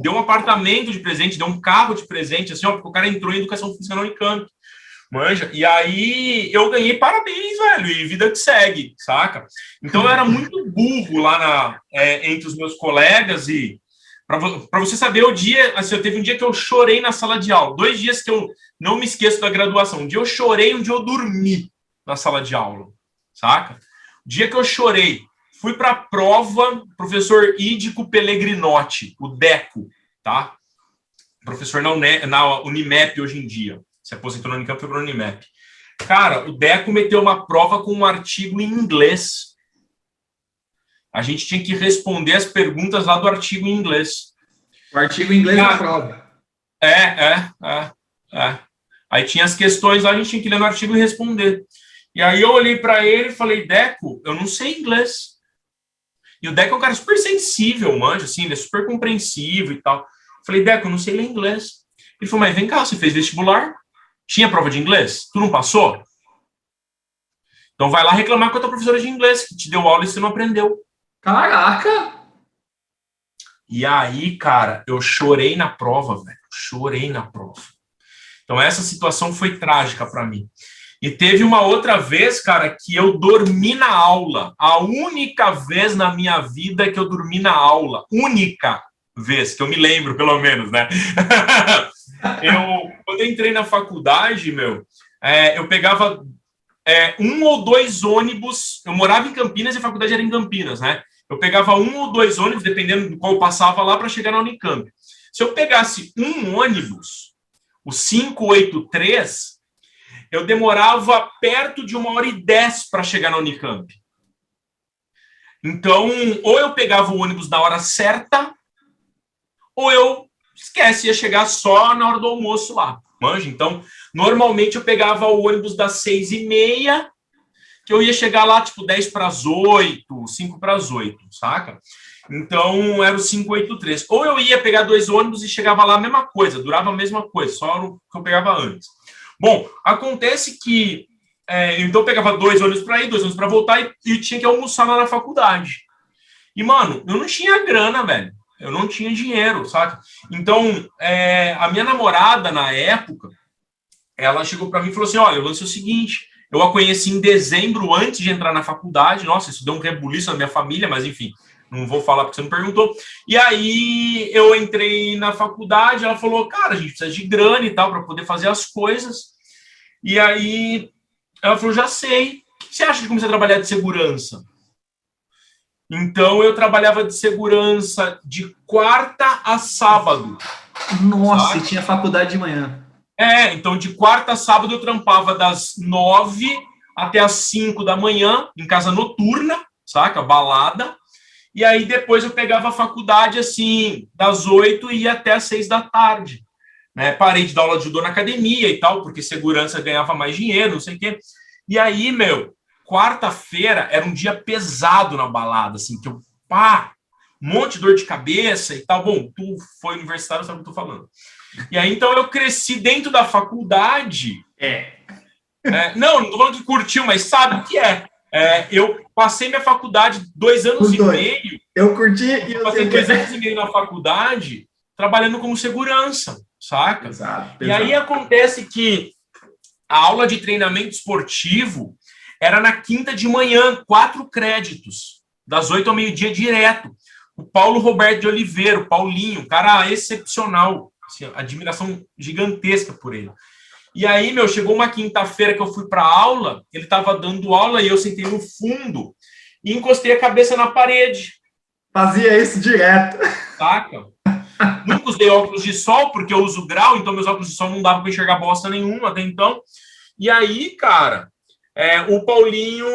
Deu um apartamento de presente, deu um carro de presente, assim, ó, porque o cara entrou em educação física na Unicamp. Manja? E aí eu ganhei parabéns, velho, e vida que segue, saca? Então eu era muito burro lá entre os meus colegas e para você saber o dia, assim, eu teve um dia que eu chorei na sala de aula, 2 dias que eu não me esqueço da graduação. Um dia eu chorei, um dia eu dormi na sala de aula, saca? O dia que eu chorei, fui para a prova, professor Ídico Pellegrinotti, o Deco, tá? Professor na Unimep hoje em dia. Se aposentou na Unicamp, foi para a Unimep. Cara, o Deco meteu uma prova com um artigo em inglês. A gente tinha que responder as perguntas lá do artigo em inglês. O artigo em inglês na prova. É. Aí tinha as questões lá, a gente tinha que ler no artigo e responder. E aí eu olhei para ele e falei, Deco, eu não sei inglês. E o Deco é um cara super sensível, manja, assim, ele é super compreensivo e tal. Falei, Deco, eu não sei ler inglês. Ele falou, mas vem cá, você fez vestibular? Tinha prova de inglês? Tu não passou? Então vai lá reclamar com a tua professora de inglês, que te deu aula e você não aprendeu. Caraca! E aí, cara, eu chorei na prova, velho. Chorei na prova. Então essa situação foi trágica para mim. E teve uma outra vez, cara, que eu dormi na aula. A única vez na minha vida que eu dormi na aula. Única vez, que eu me lembro, pelo menos, né? Quando eu entrei na faculdade, eu pegava 1 ou 2 ônibus. Eu morava em Campinas e a faculdade era em Campinas, né? Eu pegava 1 ou 2 ônibus, dependendo do qual eu passava lá, para chegar na Unicamp. Se eu pegasse um ônibus, o 583, eu demorava perto de 1h10 para chegar na Unicamp. Então, ou eu pegava o ônibus na hora certa, ou eu ia chegar só na hora do almoço lá. Manja? Então, normalmente eu pegava o ônibus das 6h30, que eu ia chegar lá, tipo, 10 para as 8, 5 para as 8, saca? Então, era o 583. Ou eu ia pegar 2 ônibus e chegava lá a mesma coisa, durava a mesma coisa, só o que eu pegava antes. Bom, acontece que então eu pegava 2 ônibus para ir, 2 ônibus para voltar e tinha que almoçar lá na faculdade. E, mano, eu não tinha grana, velho. Eu não tinha dinheiro, saca? Então, a minha namorada, na época, ela chegou para mim e falou assim, olha, o lance é o seguinte, eu a conheci em dezembro, antes de entrar na faculdade. Nossa, isso deu um rebuliço na minha família, mas enfim, não vou falar porque você não perguntou. E aí eu entrei na faculdade, ela falou, cara, a gente precisa de grana e tal para poder fazer as coisas. E aí ela falou, já sei. O que você acha de começar a trabalhar de segurança? Então eu trabalhava de segurança de quarta a sábado. Nossa, sabe? e tinha faculdade de manhã. Então de quarta a sábado eu trampava das 9 até as 5 da manhã, em casa noturna, saca? Balada. E aí depois eu pegava a faculdade, assim, das 8 e ia até as 6 da tarde. Né? Parei de dar aula de judô na academia e tal, porque segurança ganhava mais dinheiro, não sei o quê. E aí, quarta-feira era um dia pesado na balada, assim, que um monte de dor de cabeça e tal. Bom, tu foi universitário, sabe o que eu tô falando. E aí, então, eu cresci dentro da faculdade. Não tô falando que curtiu, mas sabe o que é. Eu passei minha faculdade 2 anos e meio. Eu curti e eu passei 2 anos e meio na faculdade trabalhando como segurança, saca? Exato. E aí acontece que a aula de treinamento esportivo era na quinta de manhã, 4 créditos, das 8 ao meio-dia direto. O Paulo Roberto de Oliveira, o Paulinho, cara excepcional, assim, admiração gigantesca por ele. E aí, chegou uma quinta-feira que eu fui para aula, ele estava dando aula e eu sentei no fundo e encostei a cabeça na parede. Fazia isso direto. Saca? Nunca usei óculos de sol, porque eu uso grau, então meus óculos de sol não davam para enxergar bosta nenhuma até então. E aí, cara, o Paulinho,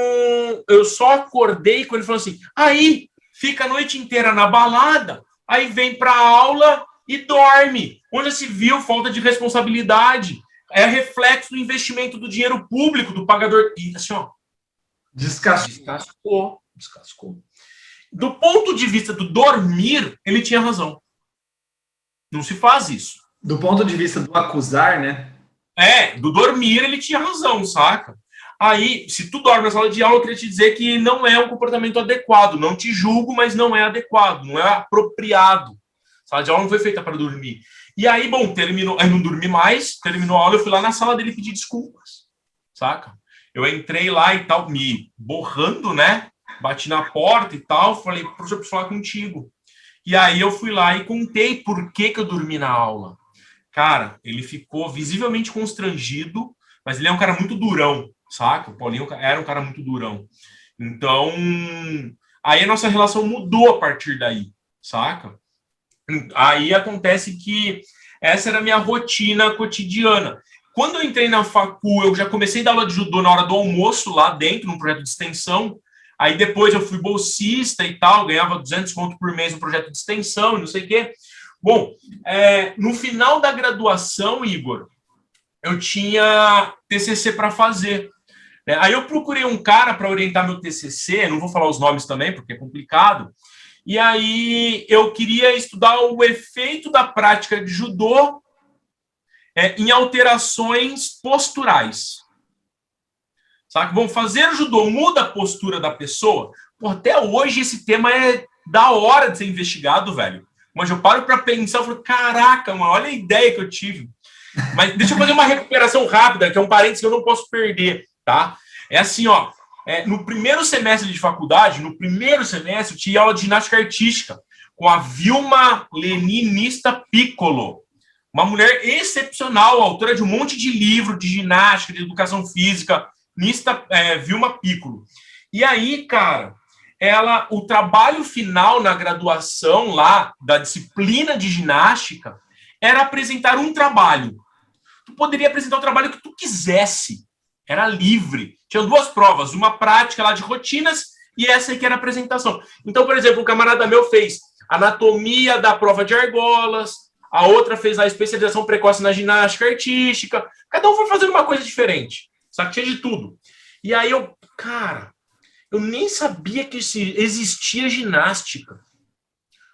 eu só acordei quando ele falou assim, aí, fica a noite inteira na balada, aí vem pra aula e dorme. Onde se viu falta de responsabilidade? É reflexo do investimento do dinheiro público, do pagador. E assim, ó. Descascou. Do ponto de vista do dormir, ele tinha razão. Não se faz isso. Do ponto de vista do acusar, né? Do dormir, ele tinha razão, saca? Aí, se tu dorme na sala de aula, eu queria te dizer que não é um comportamento adequado. Não te julgo, mas não é adequado, não é apropriado. A sala de aula não foi feita para dormir. E aí, bom, terminou, aí não dormi mais, terminou a aula, eu fui lá na sala dele pedir desculpas, saca? Eu entrei lá e tal, me borrando, né? Bati na porta e tal, falei, professor, preciso falar contigo. E aí eu fui lá e contei por que eu dormi na aula. Cara, ele ficou visivelmente constrangido, mas ele é um cara muito durão, saca? O Paulinho era um cara muito durão. Então, aí a nossa relação mudou a partir daí, saca? Aí acontece que essa era a minha rotina cotidiana. Quando eu entrei na facu, eu já comecei a dar aula de judô na hora do almoço, lá dentro, num projeto de extensão. Aí depois eu fui bolsista e tal, ganhava 200 conto por mês no projeto de extensão e não sei o quê. Bom, no final da graduação, Igor, eu tinha TCC para fazer. Aí eu procurei um cara para orientar meu TCC, não vou falar os nomes também, porque é complicado. E aí eu queria estudar o efeito da prática de judô em alterações posturais. Sabe? Vão fazer judô, muda a postura da pessoa. Pô, até hoje esse tema é da hora de ser investigado, velho. Mas eu paro para pensar e falo, caraca, mano, olha a ideia que eu tive. Mas deixa eu fazer uma recuperação rápida, que é um parênteses que eu não posso perder, tá? É assim, ó. No primeiro semestre de faculdade, eu tinha aula de ginástica artística com a Vilma Leninista Piccolo, uma mulher excepcional, autora de um monte de livro de ginástica, de educação física, Vilma Piccolo. E aí, cara, o trabalho final na graduação lá da disciplina de ginástica era apresentar um trabalho. Tu poderia apresentar o trabalho que tu quisesse. Era livre. Tinha 2 provas, uma prática lá de rotinas e essa aí que era a apresentação. Então, por exemplo, um camarada meu fez anatomia da prova de argolas, a outra fez a especialização precoce na ginástica artística. Cada um foi fazendo uma coisa diferente. Sabe? Tinha de tudo. E aí eu nem sabia que existia ginástica.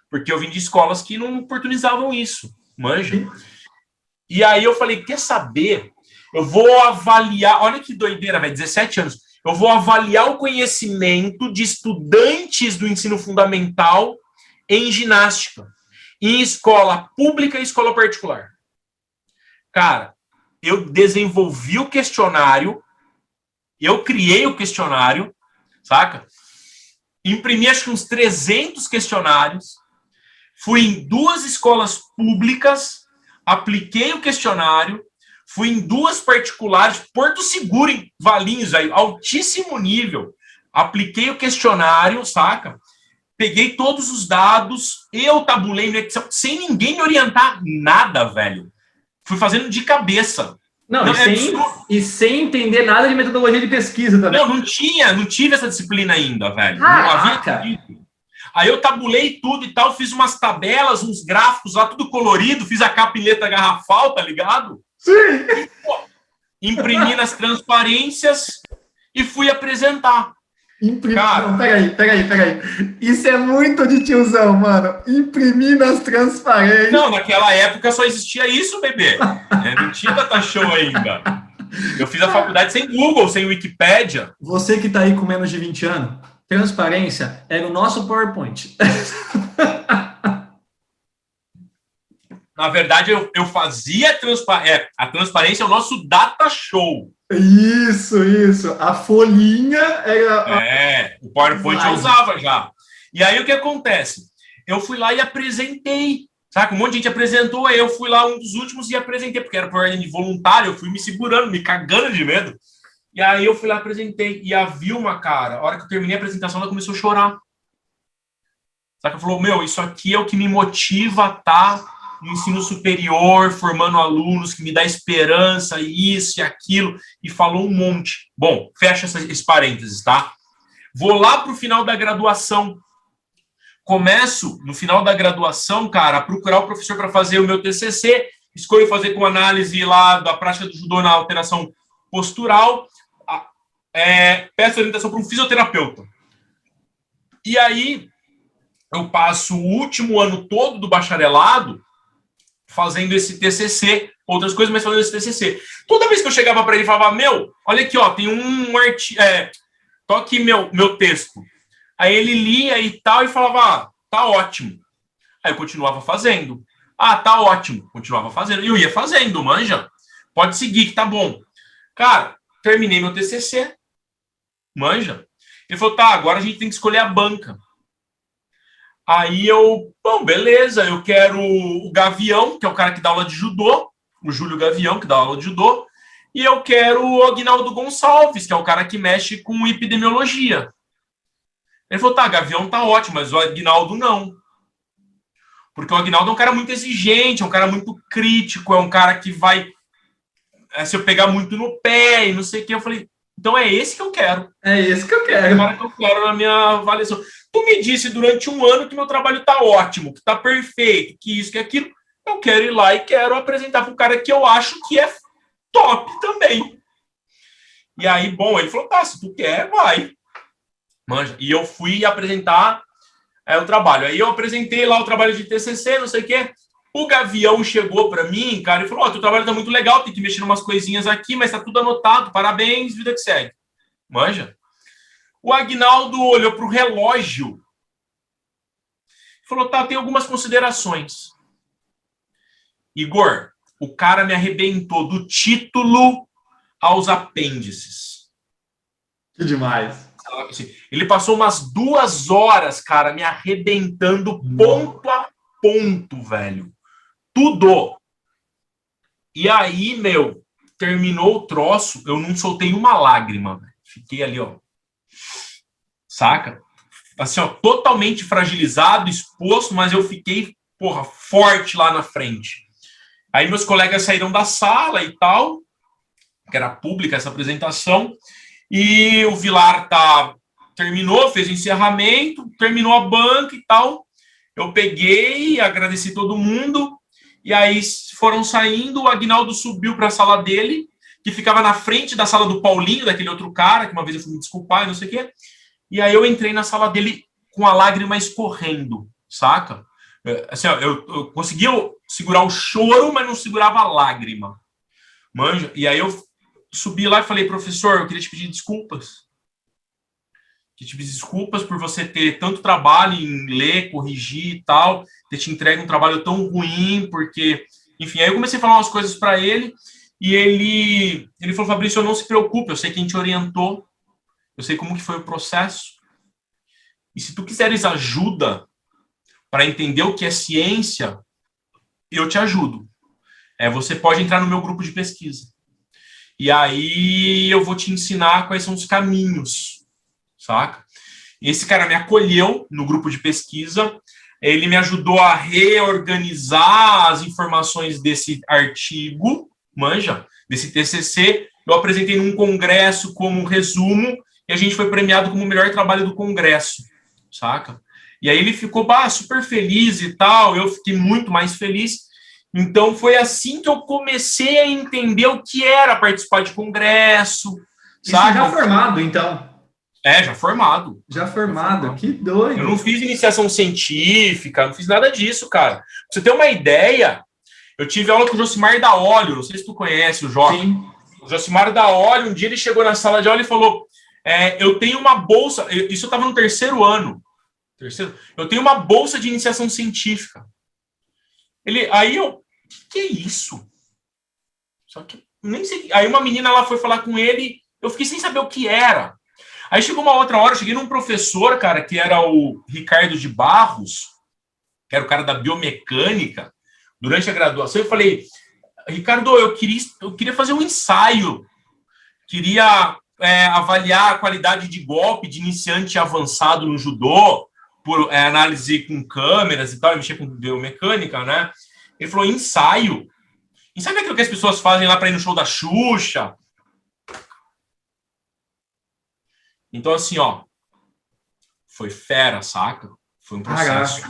Porque eu vim de escolas que não oportunizavam isso. Manja? E aí eu falei, quer saber? Eu vou avaliar, olha que doideira, velho, 17 anos. Eu vou avaliar o conhecimento de estudantes do ensino fundamental em ginástica, em escola pública e escola particular. Cara, eu desenvolvi o questionário, eu criei o questionário, saca? Imprimi acho que uns 300 questionários, fui em 2 escolas públicas, apliquei o questionário, fui em 2 particulares, Porto Seguro, em Valinhos, aí, altíssimo nível. Apliquei o questionário, saca? Peguei todos os dados, eu tabulei no Excel, sem ninguém me orientar nada, velho. Fui fazendo de cabeça. Não, e sem entender nada de metodologia de pesquisa também. Não tive essa disciplina ainda, velho. Caraca! Não havia. Aí eu tabulei tudo e tal, fiz umas tabelas, uns gráficos lá, tudo colorido, fiz a capa em letra garrafal, tá ligado? Sim! E, pô, imprimi nas transparências e fui apresentar. Cara, não, peraí. Isso é muito de tiozão, mano. Imprimir nas transparências. Não, naquela época só existia isso, bebê. Não tinha data show ainda. Eu fiz a faculdade sem Google, sem Wikipédia. Você que tá aí com menos de 20 anos, transparência era o nosso PowerPoint. Na verdade, eu fazia a transparência, é o nosso data show. Isso. A folhinha era... o PowerPoint eu usava já. E aí, o que acontece? Eu fui lá e apresentei. Sabe? Um monte de gente apresentou, aí eu fui lá um dos últimos e apresentei, porque era por ordem de voluntário, eu fui me segurando, me cagando de medo. E aí eu fui lá e apresentei. E a Vilma, cara, a hora que eu terminei a apresentação, ela começou a chorar. Sabe? Ela falou, meu, isso aqui é o que me motiva a estar no ensino superior, formando alunos, que me dá esperança, isso e aquilo, e falou um monte. Bom, fecha esses parênteses, tá? Vou lá pro final da graduação. Começo, no final da graduação, cara, a procurar o professor para fazer o meu TCC, escolho fazer com análise lá da prática do judô na alteração postural, peço orientação para um fisioterapeuta. E aí, eu passo o último ano todo do bacharelado fazendo esse TCC, outras coisas, mas fazendo esse TCC. Toda vez que eu chegava para ele e falava, meu, olha aqui, ó, tem um artigo, tô aqui meu texto. Aí ele lia e tal, e falava, tá ótimo. Aí eu continuava fazendo. Tá ótimo. Continuava fazendo. E eu ia fazendo, manja. Pode seguir, que tá bom. Cara, terminei meu TCC. Manja. Ele falou, tá, agora a gente tem que escolher a banca. Aí bom, beleza, eu quero o Gavião, que é o cara que dá aula de judô, o Júlio Gavião, que dá aula de judô, e eu quero o Aguinaldo Gonçalves, que é o cara que mexe com epidemiologia. Ele falou, tá, Gavião tá ótimo, mas o Aguinaldo não. Porque o Aguinaldo é um cara muito exigente, é um cara muito crítico, é um cara que vai se eu pegar muito no pé e não sei o que. Eu falei, então é esse que eu quero. É esse que eu quero. É o cara que eu quero na minha avaliação. Tu me disse durante um ano que meu trabalho tá ótimo, que tá perfeito, que isso, que aquilo. Eu quero ir lá e quero apresentar para o cara que eu acho que é top também. E aí, bom, ele falou, tá, se tu quer, vai. Manja. E eu fui apresentar o trabalho. Aí eu apresentei lá o trabalho de TCC, não sei o quê. O Gavião chegou para mim, cara, e falou, teu trabalho tá muito legal, tem que mexer em umas coisinhas aqui, mas tá tudo anotado, parabéns, vida que segue. Manja. O Aguinaldo olhou pro relógio e falou, tá, tem algumas considerações. Igor, o cara me arrebentou do título aos apêndices. Que demais. Ele passou umas 2 horas, cara, me arrebentando ponto a ponto, velho. Tudo. E aí, meu, terminou o troço, eu não soltei uma lágrima, velho. Fiquei ali, ó. Saca? Assim, ó, totalmente fragilizado, exposto, mas eu fiquei, porra, forte lá na frente. Aí meus colegas saíram da sala e tal, que era pública essa apresentação, e o Vilar terminou, fez o encerramento, terminou a banca e tal. Eu peguei, agradeci todo mundo, e aí foram saindo, o Aguinaldo subiu para a sala dele, que ficava na frente da sala do Paulinho, daquele outro cara, que uma vez eu fui me desculpar e não sei o quê. E aí eu entrei na sala dele com a lágrima escorrendo, saca? Assim, ó, eu conseguia segurar o choro, mas não segurava a lágrima. Manja? E aí eu subi lá e falei, professor, eu queria te pedir desculpas. Queria te pedir desculpas por você ter tanto trabalho em ler, corrigir e tal, ter te entregue um trabalho tão ruim, porque... Enfim, aí eu comecei a falar umas coisas para ele, e ele falou, Fabrício, não se preocupe, eu sei quem te orientou, eu sei como que foi o processo. E se tu quiseres ajuda para entender o que é ciência, eu te ajudo. Você pode entrar no meu grupo de pesquisa. E aí eu vou te ensinar quais são os caminhos, saca? Esse cara me acolheu no grupo de pesquisa. ele me ajudou a reorganizar as informações desse artigo, desse TCC. Eu apresentei num congresso como resumo e a gente foi premiado como o melhor trabalho do congresso, saca? E aí ele ficou super feliz e tal, eu fiquei muito mais feliz. Então foi assim que eu comecei a entender o que era participar de congresso, saca? Já formado, então. Já formado. Já formado, que doido. Eu não fiz iniciação científica, não fiz nada disso, cara. Pra você ter uma ideia, eu tive aula com o Josimar da Olho, não sei se tu conhece o Joca. Sim. O Josimar da Olho, um dia ele chegou na sala de aula e falou, eu tenho uma bolsa, isso eu estava no terceiro ano, eu tenho uma bolsa de iniciação científica. Aí eu, que é isso? Só que nem sei. Aí uma menina lá foi falar com ele, eu fiquei sem saber o que era. Aí chegou uma outra hora, eu cheguei num professor, cara, que era o Ricardo de Barros, que era o cara da biomecânica, durante a graduação, eu falei, Ricardo, eu queria fazer um ensaio, queria avaliar a qualidade de golpe de iniciante avançado no judô, por análise com câmeras e tal, mexer com biomecânica, né? Ele falou, ensaio? Ensaio é aquilo que as pessoas fazem lá para ir no show da Xuxa? Então, assim, foi fera, saca? Foi um processo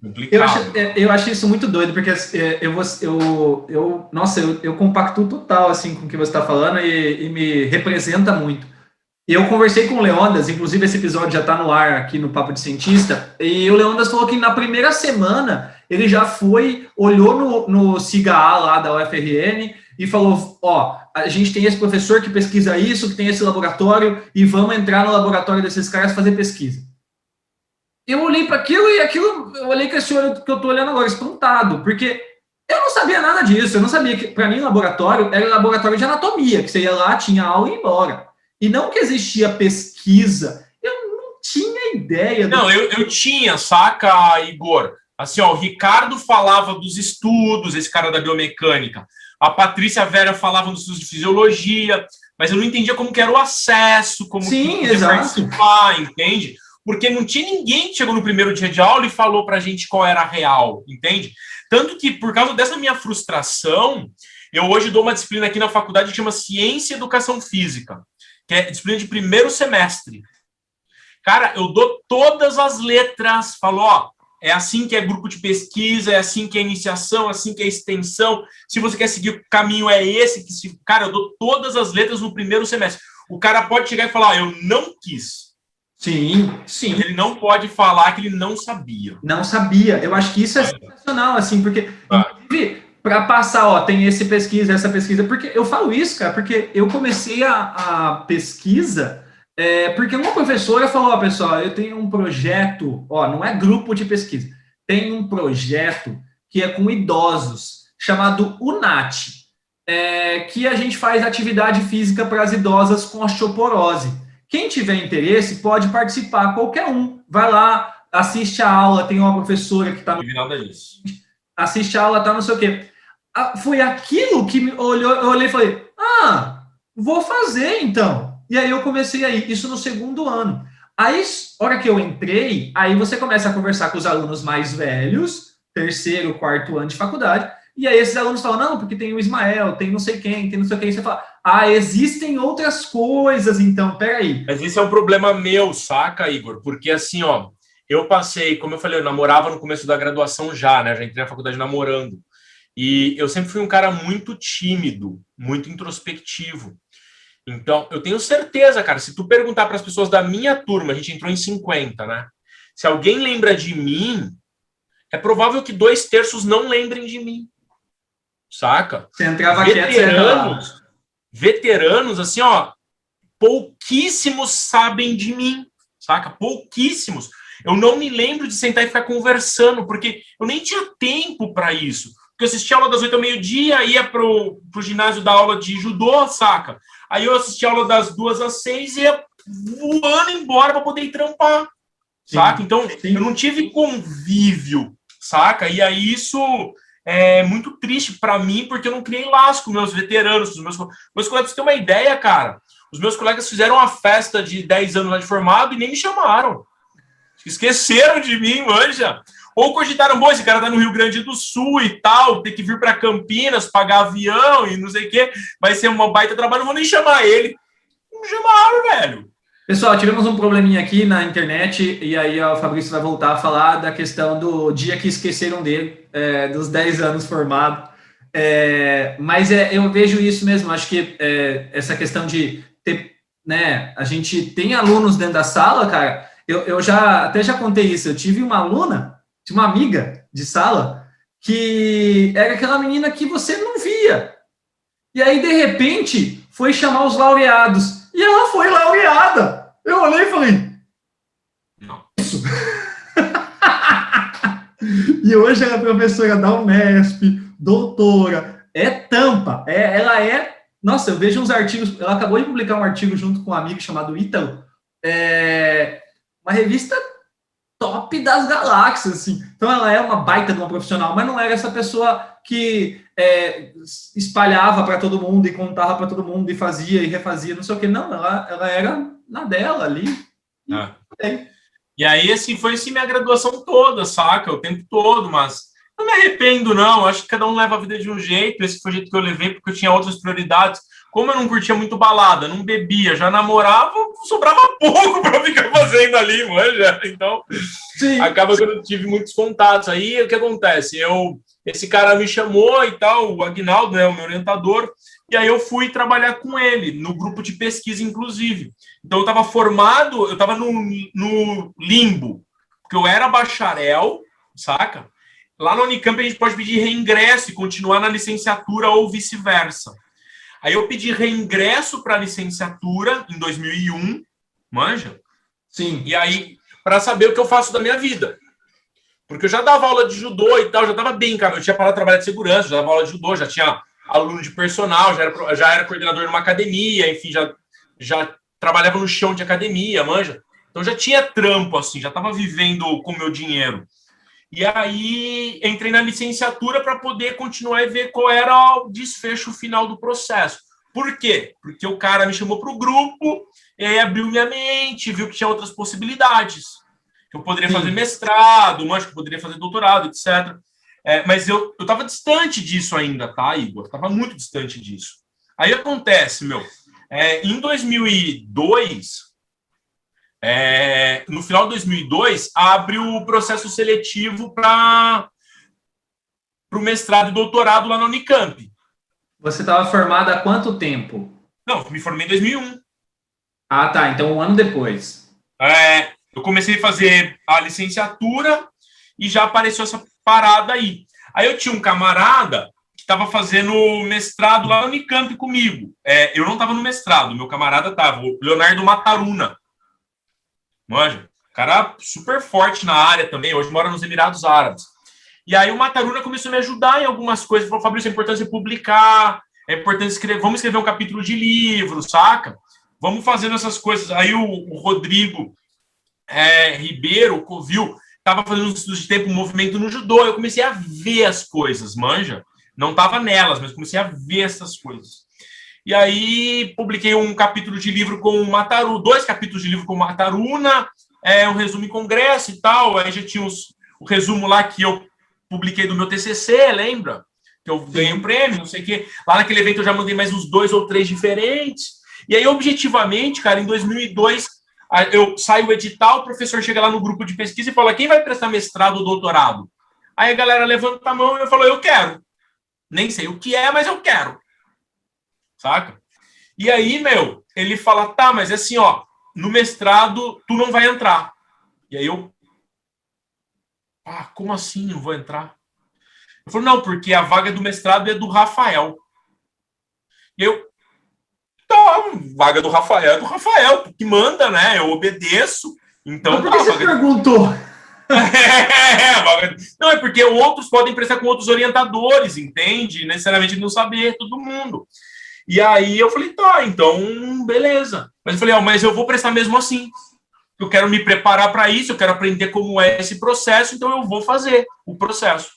complicado. Eu acho isso muito doido, porque eu compacto total, assim, com o que você está falando e me representa muito. Eu conversei com o Leondas, inclusive esse episódio já está no ar aqui no Papo de Cientista, e o Leondas falou que na primeira semana ele já olhou no SIGA lá da UFRN e falou, a gente tem esse professor que pesquisa isso, que tem esse laboratório, e vamos entrar no laboratório desses caras fazer pesquisa. Eu olhei para aquilo e eu olhei com esse olho que eu estou olhando agora, espantado, porque eu não sabia nada disso, eu não sabia que, para mim, laboratório era laboratório de anatomia, que você ia lá, tinha aula e ia embora. E não que existia pesquisa, eu não tinha ideia. Não, eu tinha, saca, Igor? Assim, o Ricardo falava dos estudos, esse cara da biomecânica. A Patrícia Vera falava dos estudos de fisiologia, mas eu não entendia como que era o acesso, como que ia participar, entende? Porque não tinha ninguém que chegou no primeiro dia de aula e falou pra gente qual era a real, entende? Tanto que, por causa dessa minha frustração, eu hoje dou uma disciplina aqui na faculdade que chama Ciência e Educação Física, que é disciplina de primeiro semestre. Cara, eu dou todas as letras, falo, é assim que é grupo de pesquisa, é assim que é iniciação, é assim que é extensão, se você quer seguir o caminho é esse, cara, eu dou todas as letras no primeiro semestre. O cara pode chegar e falar, eu não quis. Sim. Ele não pode falar que ele não sabia. Não sabia. Eu acho que isso é sensacional, assim, porque, inclusive, para passar, tem essa pesquisa, porque eu falo isso, cara, porque eu comecei a pesquisa, porque uma professora falou, pessoal, eu tenho um projeto, não é grupo de pesquisa, tem um projeto que é com idosos, chamado UNAT, que a gente faz atividade física para as idosas com osteoporose. Quem tiver interesse pode participar, qualquer um. Vai lá, assiste a aula, tem uma professora que está... Assiste a aula, tá não sei o quê. Foi aquilo que eu olhei e falei, vou fazer então. E aí eu comecei aí, isso no segundo ano. Aí, hora que eu entrei, aí você começa a conversar com os alunos mais velhos, terceiro, quarto ano de faculdade, e aí esses alunos falam, não, porque tem o Ismael, tem não sei quem, tem não sei quem, e você fala, existem outras coisas, então, peraí. Mas isso é um problema meu, saca, Igor? Porque assim, eu passei, como eu falei, eu namorava no começo da graduação já entrei na faculdade namorando, e eu sempre fui um cara muito tímido, muito introspectivo. Então, eu tenho certeza, cara, se tu perguntar para as pessoas da minha turma, a gente entrou em 50, né? Se alguém lembra de mim, é provável que 2/3 não lembrem de mim. Saca? Você entrava veteranos, assim, pouquíssimos sabem de mim, saca? Pouquíssimos. Eu não me lembro de sentar e ficar conversando, porque eu nem tinha tempo para isso. Porque eu assistia a aula das 8 ao meio-dia, ia pro ginásio da aula de judô, saca? Aí eu assistia a aula das 2 às 6 e ia voando embora para poder ir trampar, saca? Então, eu não tive convívio, saca? E aí isso é muito triste para mim, porque eu não criei laço com meus veteranos, com os meus colegas. Você tem uma ideia, cara? Os meus colegas fizeram uma festa de 10 anos lá de formado e nem me chamaram. Esqueceram de mim, manja. Ou cogitaram, bom, esse cara tá no Rio Grande do Sul e tal, tem que vir para Campinas, pagar avião e não sei o quê, vai ser uma baita trabalho, não vou nem chamar ele. Não chamaram, velho. Pessoal, tivemos um probleminha aqui na internet e aí ó, o Fabrício vai voltar a falar da questão do dia que esqueceram dele, dos 10 anos formado. Mas eu vejo isso mesmo, acho que essa questão de ter, né, a gente tem alunos dentro da sala, cara, eu já contei isso, eu tive uma aluna, tinha uma amiga de sala, que era aquela menina que você não via, e aí de repente foi chamar os laureados, e ela foi laureada. Eu olhei e falei, não. Isso. E hoje ela é professora da Unesp, doutora, tampa, ela nossa, eu vejo uns artigos, ela acabou de publicar um artigo junto com um amigo chamado Ítalo, uma revista top das galáxias, assim. Então ela é uma baita de uma profissional, mas não era essa pessoa que espalhava para todo mundo e contava para todo mundo e fazia e refazia, não sei o que, não, ela era na dela ali. E aí, assim, foi assim minha graduação toda, saca? O tempo todo, mas não me arrependo, não. Acho que cada um leva a vida de um jeito. Esse foi o jeito que eu levei, porque eu tinha outras prioridades. Como eu não curtia muito balada, não bebia, já namorava, sobrava pouco para ficar fazendo ali, manja. Então, sim, acaba que eu não tive muitos contatos. Aí, o que acontece? Esse cara me chamou e tal, o Aguinaldo, né, o meu orientador, e aí eu fui trabalhar com ele, no grupo de pesquisa, inclusive. Então, eu estava formado, eu estava no limbo, porque eu era bacharel, saca? Lá na Unicamp a gente pode pedir reingresso e continuar na licenciatura ou vice-versa. Aí eu pedi reingresso para a licenciatura em 2001, manja? Sim. E aí, para saber o que eu faço da minha vida. Porque eu já dava aula de judô e tal, já estava bem, cara. Eu tinha parado de trabalhar de segurança, já dava aula de judô, já tinha aluno de personal, já era coordenador de uma academia, enfim, já trabalhava no chão de academia, manja? Então já tinha trampo, assim, já estava vivendo com o meu dinheiro. E aí entrei na licenciatura para poder continuar e ver qual era o desfecho final do processo. Por quê? Porque o cara me chamou para o grupo, e aí abriu minha mente, viu que tinha outras possibilidades. Que eu poderia fazer mestrado, mas que eu poderia fazer doutorado, etc. Mas eu estava distante disso ainda, tá, Igor? Estava muito distante disso. Aí acontece, em 2002... no final de 2002, abre o processo seletivo para o mestrado e doutorado lá na Unicamp. Você estava formado há quanto tempo? Não, me formei em 2001. Ah, tá. Então, um ano depois. Eu comecei a fazer a licenciatura e já apareceu essa parada aí. Aí eu tinha um camarada que estava fazendo mestrado lá na Unicamp comigo. Eu não estava no mestrado, meu camarada estava, o Leonardo Mataruna. Manja, cara super forte na área também, hoje mora nos Emirados Árabes. E aí o Mataruna começou a me ajudar em algumas coisas, falou, Fabrício, é importante você publicar, é importante escrever, vamos escrever um capítulo de livro, saca? Vamos fazendo essas coisas. Aí o Rodrigo Ribeiro, Covil, estava fazendo uns estudos de tempo, um movimento no judô, eu comecei a ver as coisas, manja? Não estava nelas, mas comecei a ver essas coisas. E aí publiquei um capítulo de livro com o Mataruna, 2 capítulos de livro com o Mataruna, um resumo em congresso e tal. Aí já tinha o resumo lá que eu publiquei do meu TCC, lembra? Que eu ganhei um prêmio, não sei o quê. Lá naquele evento eu já mandei mais uns 2 ou 3 diferentes. E aí, objetivamente, cara, em 2002, eu saio o edital, o professor chega lá no grupo de pesquisa e fala, quem vai prestar mestrado ou doutorado? Aí a galera levanta a mão e eu falo, eu quero. Nem sei o que é, mas eu quero. Saca? E aí, ele fala, tá, mas assim, ó, no mestrado tu não vai entrar. E aí eu, como assim não vou entrar? Eu falo, não, porque a vaga do mestrado é do Rafael. E eu, tá, vaga do Rafael é do Rafael, que manda, né? Eu obedeço. Então, por que você perguntou? Não, é porque outros podem prestar com outros orientadores, entende? Necessariamente não saber todo mundo. E aí eu falei, tá, então, beleza. Mas eu falei, mas eu vou prestar mesmo assim. Eu quero me preparar para isso, eu quero aprender como é esse processo, então eu vou fazer o processo.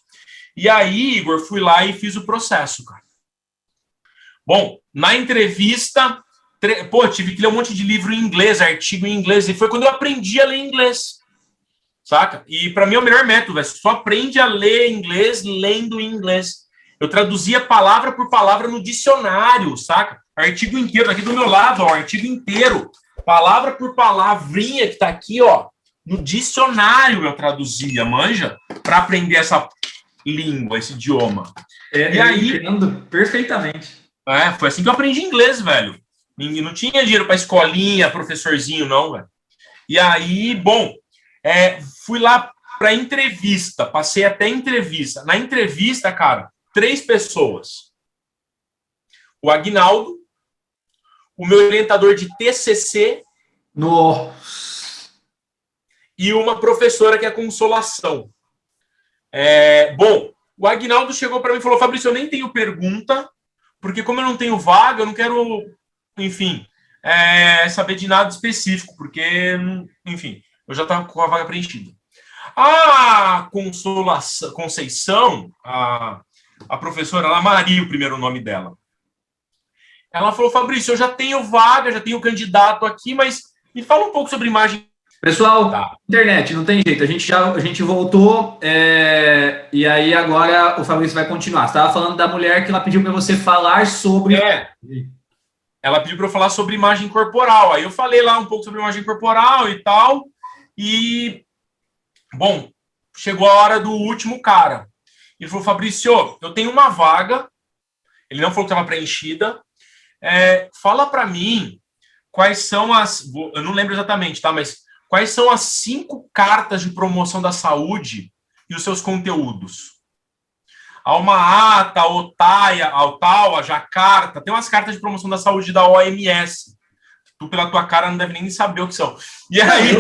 E aí, Igor, fui lá e fiz o processo, cara. Bom, na entrevista, tive que ler um monte de livro em inglês, artigo em inglês, e foi quando eu aprendi a ler inglês. saca? E para mim é o melhor método, velho. Só aprende a ler inglês lendo em inglês. Eu traduzia palavra por palavra no dicionário, saca? Artigo inteiro, aqui do meu lado, ó, artigo inteiro. Palavra por palavrinha que tá aqui, ó. No dicionário eu traduzia, manja? Para aprender essa língua, esse idioma. E aí, entendo perfeitamente. Foi assim que eu aprendi inglês, velho. Não tinha dinheiro para escolinha, professorzinho, não, velho. E aí, bom, fui lá para entrevista, passei até entrevista. Na entrevista, cara, 3 pessoas. O Aguinaldo, o meu orientador de TCC. Nossa. E uma professora que é Consolação. Bom, o Aguinaldo chegou para mim e falou: Fabrício, eu nem tenho pergunta, porque como eu não tenho vaga, eu não quero, enfim, saber de nada específico, porque, enfim, eu já estava com a vaga preenchida. A Conceição, a professora, a Maria, o primeiro nome dela, ela falou: Fabrício, eu já tenho vaga, já tenho candidato aqui, mas me fala um pouco sobre imagem. Pessoal, tá. Internet, não tem jeito, a gente voltou, e aí agora o Fabrício vai continuar. Você estava falando da mulher que ela pediu para você falar sobre... Ela pediu para eu falar sobre imagem corporal, aí eu falei lá um pouco sobre imagem corporal e tal, e, bom, chegou a hora do último cara. Ele falou: Fabrício, eu tenho uma vaga, ele não falou que estava preenchida, fala para mim quais são eu não lembro exatamente, tá, mas quais são as 5 cartas de promoção da saúde e os seus conteúdos? A Alma-Ata, a Otaia, a Ottawa, a Jacarta, tem umas cartas de promoção da saúde da OMS. Tu, pela tua cara, não deve nem saber o que são. E aí,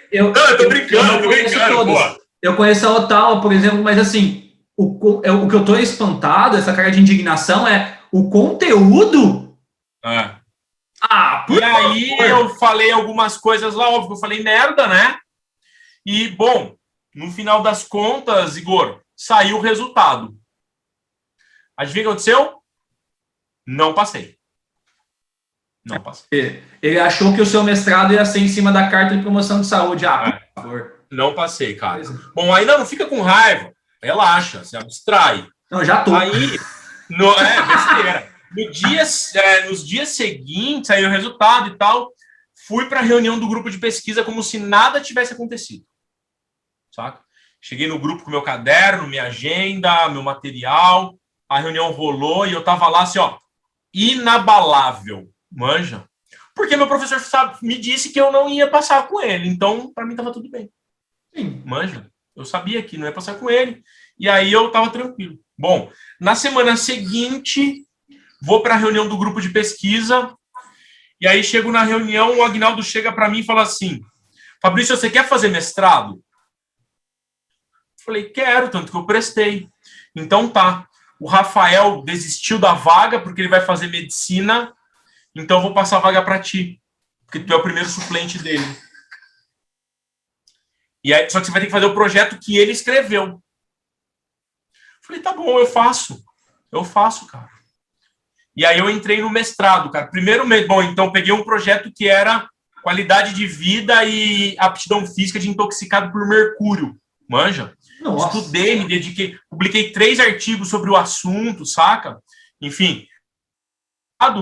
eu tô brincando, pô. Eu conheço a Ottawa, por exemplo, mas assim, o que eu tô espantado, essa cara de indignação, é o conteúdo. E aí eu falei algumas coisas lá, óbvio, eu falei merda, né? E, bom, no final das contas, Igor, saiu o resultado. Adivinha o que aconteceu? Não passei. Não passei. Ele achou que o seu mestrado ia ser em cima da carta de promoção de saúde. Por favor. Não passei, cara. Bom, ainda não fica com raiva. Relaxa, se abstrai. Não, já tô. Aí, besteira. Nos dias seguintes, saiu o resultado e tal, fui para a reunião do grupo de pesquisa como se nada tivesse acontecido. Saca? Cheguei no grupo com meu caderno, minha agenda, meu material, a reunião rolou e eu tava lá assim, ó, inabalável, manja? Porque meu professor me disse que eu não ia passar com ele, então para mim tava tudo bem. Sim. Manja? Eu sabia que não ia passar com ele, e aí eu tava tranquilo. Bom, na semana seguinte... Vou para a reunião do grupo de pesquisa, e aí chego na reunião, o Aguinaldo chega para mim e fala assim: Fabrício, você quer fazer mestrado? Falei: quero, tanto que eu prestei. Então tá, o Rafael desistiu da vaga porque ele vai fazer medicina, então eu vou passar a vaga para ti, porque tu é o primeiro suplente dele. E aí, só que você vai ter que fazer o projeto que ele escreveu. Falei: tá bom, eu faço, cara. E aí eu entrei no mestrado, cara. Primeiro mês, bom, então peguei um projeto que era qualidade de vida e aptidão física de intoxicado por mercúrio, manja? Nossa. Estudei, me dediquei, publiquei 3 artigos sobre o assunto, saca? Enfim,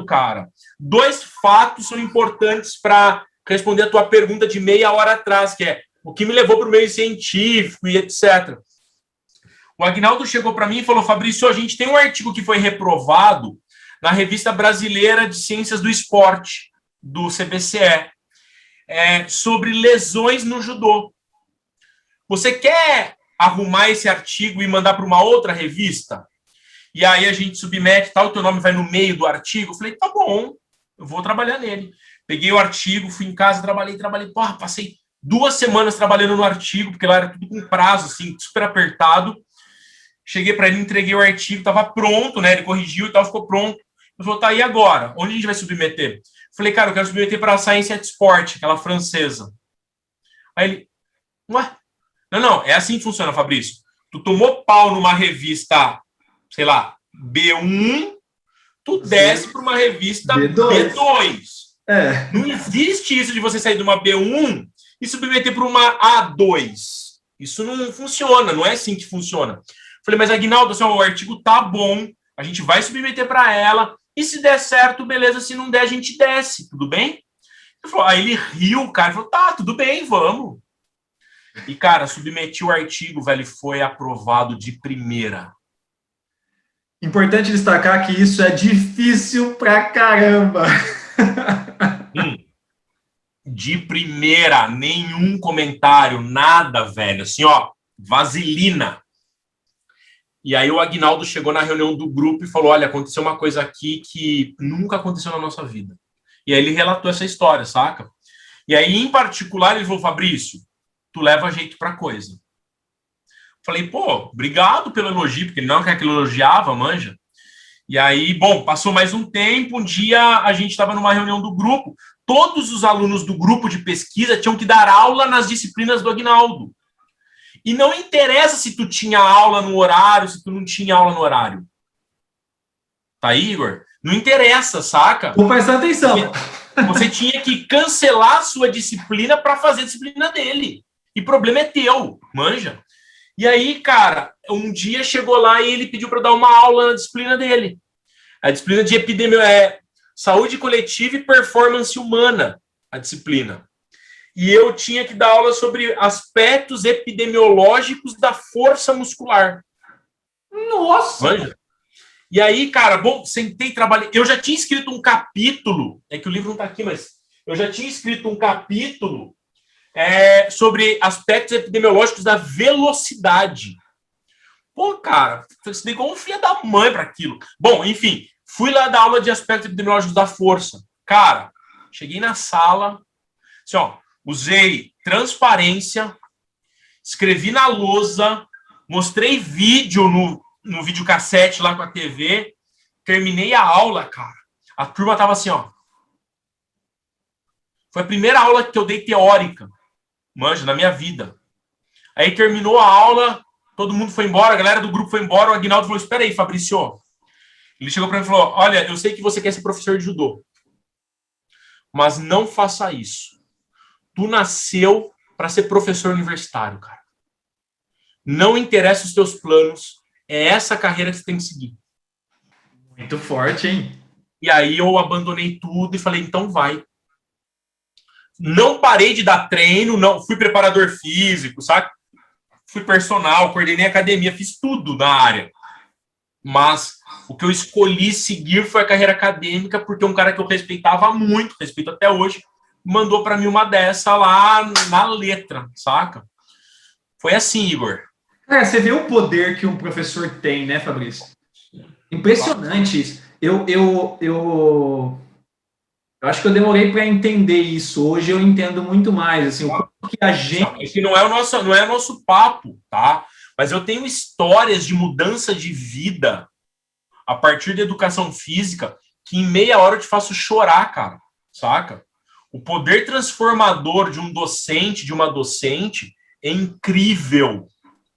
cara, 2 fatos são importantes para responder a tua pergunta de meia hora atrás, que é o que me levou para o meio científico e etc. O Aguinaldo chegou para mim e falou: Fabrício, a gente tem um artigo que foi reprovado na Revista Brasileira de Ciências do Esporte, do CBCE, sobre lesões no judô. Você quer arrumar esse artigo e mandar para uma outra revista? E aí a gente submete, tal, o teu nome vai no meio do artigo. Eu falei: tá bom, eu vou trabalhar nele. Peguei o artigo, fui em casa, trabalhei. Porra, passei 2 semanas trabalhando no artigo, porque lá era tudo com prazo, assim, super apertado. Cheguei para ele, entreguei o artigo, estava pronto, né? Ele corrigiu e tal, ficou pronto. Ele falou: tá, e agora? Onde a gente vai submeter? Falei: cara, eu quero submeter para a Science at Sport, aquela francesa. Aí ele: ué? Não, é assim que funciona, Fabrício. Tu tomou pau numa revista, sei lá, B1, tu desce para uma revista B2. Não existe isso de você sair de uma B1 e submeter para uma A2. Isso não funciona, não é assim que funciona. Falei, mas Aguinaldo, assim, ó, o artigo tá bom, a gente vai submeter para ela, e se der certo, beleza, se não der, a gente desce, tudo bem? Ele falou, aí ele riu, cara, falou, tá, tudo bem, vamos. E, cara, submeti o artigo, velho, e foi aprovado de primeira. Importante destacar que isso é difícil pra caramba. De primeira, nenhum comentário, nada, velho. Assim, ó, vaselina. E aí o Aguinaldo chegou na reunião do grupo e falou, olha, aconteceu uma coisa aqui que nunca aconteceu na nossa vida. E aí ele relatou essa história, saca? E aí, em particular, ele falou, Fabrício, tu leva jeito pra coisa. Falei, pô, obrigado pelo elogio, porque ele não quer que ele elogiava, manja. E aí, bom, passou mais um tempo, um dia a gente estava numa reunião do grupo, todos os alunos do grupo de pesquisa tinham que dar aula nas disciplinas do Aguinaldo. E não interessa se tu tinha aula no horário, se tu não tinha aula no horário. Tá aí, Igor? Não interessa, saca? Vou prestar atenção. Você tinha que cancelar a sua disciplina para fazer a disciplina dele. E o problema é teu, manja. E aí, cara, um dia chegou lá e ele pediu para dar uma aula na disciplina dele. A disciplina de saúde coletiva e performance humana, a disciplina. E eu tinha que dar aula sobre aspectos epidemiológicos da força muscular. Nossa! Manja. E aí, cara, bom, sentei, trabalhei. Eu já tinha escrito um capítulo, é que o livro não tá aqui, mas eu já tinha escrito um capítulo sobre aspectos epidemiológicos da velocidade. Pô, cara, você tem como filha da mãe para aquilo. Bom, enfim, fui lá dar aula de aspectos epidemiológicos da força. Cara, cheguei na sala, assim, ó, usei transparência, escrevi na lousa, mostrei vídeo no videocassete lá com a TV, terminei a aula, cara. A turma tava assim, ó. Foi a primeira aula que eu dei teórica, manja, na minha vida. Aí terminou a aula, todo mundo foi embora, a galera do grupo foi embora, o Aguinaldo falou, espera aí, Fabrício. Ele chegou para mim e falou, olha, eu sei que você quer ser professor de judô, mas não faça isso. Tu nasceu para ser professor universitário, cara. Não interessa os teus planos, é essa carreira que você tem que seguir. Muito forte, hein? E aí eu abandonei tudo e falei, então vai. Não parei de dar treino, não fui preparador físico, sabe? Fui personal, coordenei academia, fiz tudo na área. Mas o que eu escolhi seguir foi a carreira acadêmica, porque um cara que eu respeitava muito, respeito até hoje, mandou para mim uma dessa lá na letra, saca? Foi assim, Igor. Cara, você vê o poder que um professor tem, né, Fabrício? Impressionante isso. Eu acho que eu demorei para entender isso. Hoje eu entendo muito mais, assim, o quanto que a gente... Esse não é o nosso papo, tá? Mas eu tenho histórias de mudança de vida a partir da educação física que em meia hora eu te faço chorar, cara, saca? O poder transformador de um docente, de uma docente, é incrível.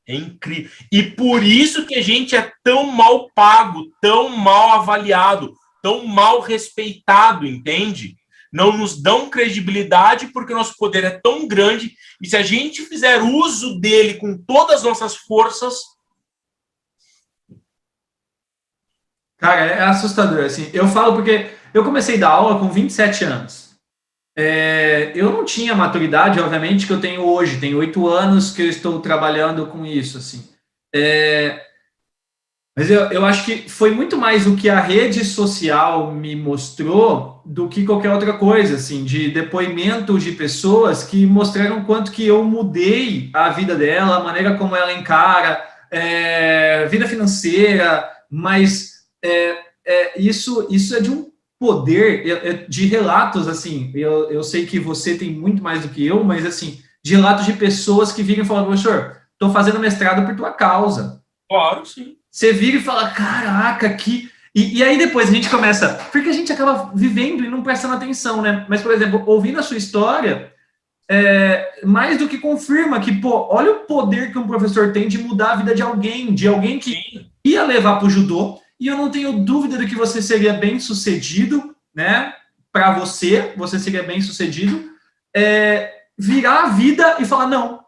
É incrível. E por isso que a gente é tão mal pago, tão mal avaliado, tão mal respeitado, entende? Não nos dão credibilidade porque o nosso poder é tão grande e se a gente fizer uso dele com todas as nossas forças... Cara, é assustador, assim. Eu falo porque eu comecei a dar aula com 27 anos. Eu não tinha a maturidade, obviamente, que eu tenho hoje. Tem 8 anos que eu estou trabalhando com isso, assim. Mas eu acho que foi muito mais o que a rede social me mostrou do que qualquer outra coisa, assim, de depoimentos de pessoas que mostraram quanto que eu mudei a vida dela, a maneira como ela encara, vida financeira, mas isso é de um poder de relatos, assim, eu sei que você tem muito mais do que eu, mas, assim, de relatos de pessoas que viram e falam, professor, estou fazendo mestrado por tua causa. Claro, sim. Você vira e fala, caraca, que... E aí depois a gente começa... Porque a gente acaba vivendo e não prestando atenção, né? Mas, por exemplo, ouvindo a sua história, mais do que confirma que, pô, olha o poder que um professor tem de mudar a vida de alguém que Sim. ia levar para o judô, e eu não tenho dúvida de que você seria bem sucedido, né? Para você seria bem sucedido, virar a vida e falar, não,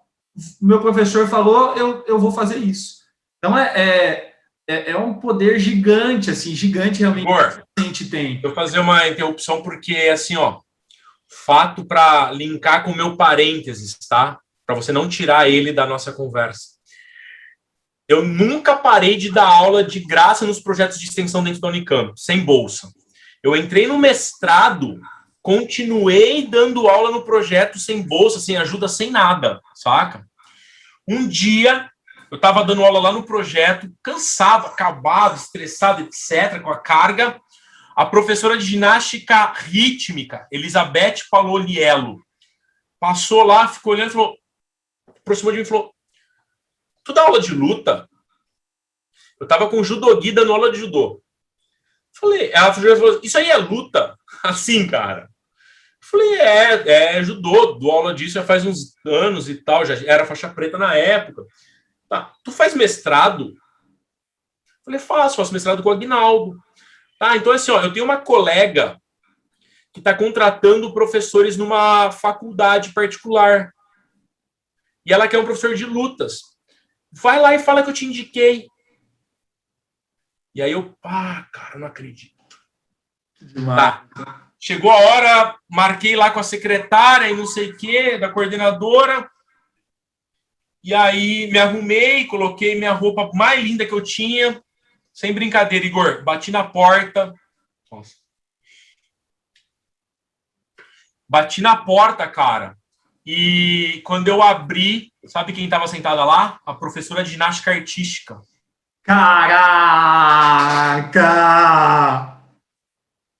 meu professor falou, eu vou fazer isso. Então, é um poder gigante, assim, gigante realmente Igor, que a gente tem. eu vou fazer uma interrupção porque, assim, ó, fato para linkar com o meu parênteses, tá? Para você não tirar ele da nossa conversa. Eu nunca parei de dar aula de graça nos projetos de extensão dentro da Unicamp, sem bolsa. Eu entrei no mestrado, continuei dando aula no projeto sem bolsa, sem ajuda, sem nada, saca? Um dia, eu estava dando aula lá no projeto, cansado, acabado, estressado, etc., com a carga. A professora de ginástica rítmica, Elizabeth Paloliello, passou lá, ficou olhando e falou, aproximou de mim e falou, tu dá aula de luta? Eu tava com o judogi dando aula de judô. Falei, ela falou, isso aí é luta? Assim, cara. Falei, é judô, dou aula disso já faz uns anos e tal, já era faixa preta na época. Tá, tu faz mestrado? Falei, faço mestrado com o Aguinaldo. Tá, então assim, ó, eu tenho uma colega que está contratando professores numa faculdade particular. E ela quer um professor de lutas. Vai lá e fala que eu te indiquei. E aí eu, cara, não acredito. Tá. Chegou a hora, marquei lá com a secretária e não sei o quê, da coordenadora. E aí me arrumei, coloquei minha roupa mais linda que eu tinha. Sem brincadeira, Igor. Bati na porta. Nossa. Bati na porta, cara. E quando eu abri, sabe quem estava sentada lá? A professora de ginástica artística. Caraca!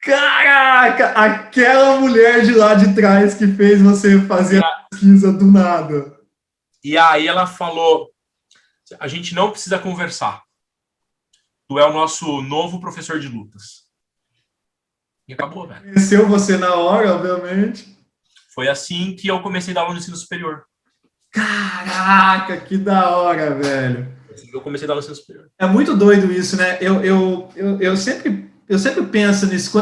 Caraca! Aquela mulher de lá de trás que fez você fazer a pesquisa do nada. E aí ela falou, a gente não precisa conversar. Tu é o nosso novo professor de lutas. E acabou, velho. Conheceu você na hora, obviamente. Foi assim que eu comecei a dar aula no ensino superior. Caraca, que da hora, velho. Assim eu comecei a dar aula no ensino superior. É muito doido isso, né? Eu sempre penso nisso,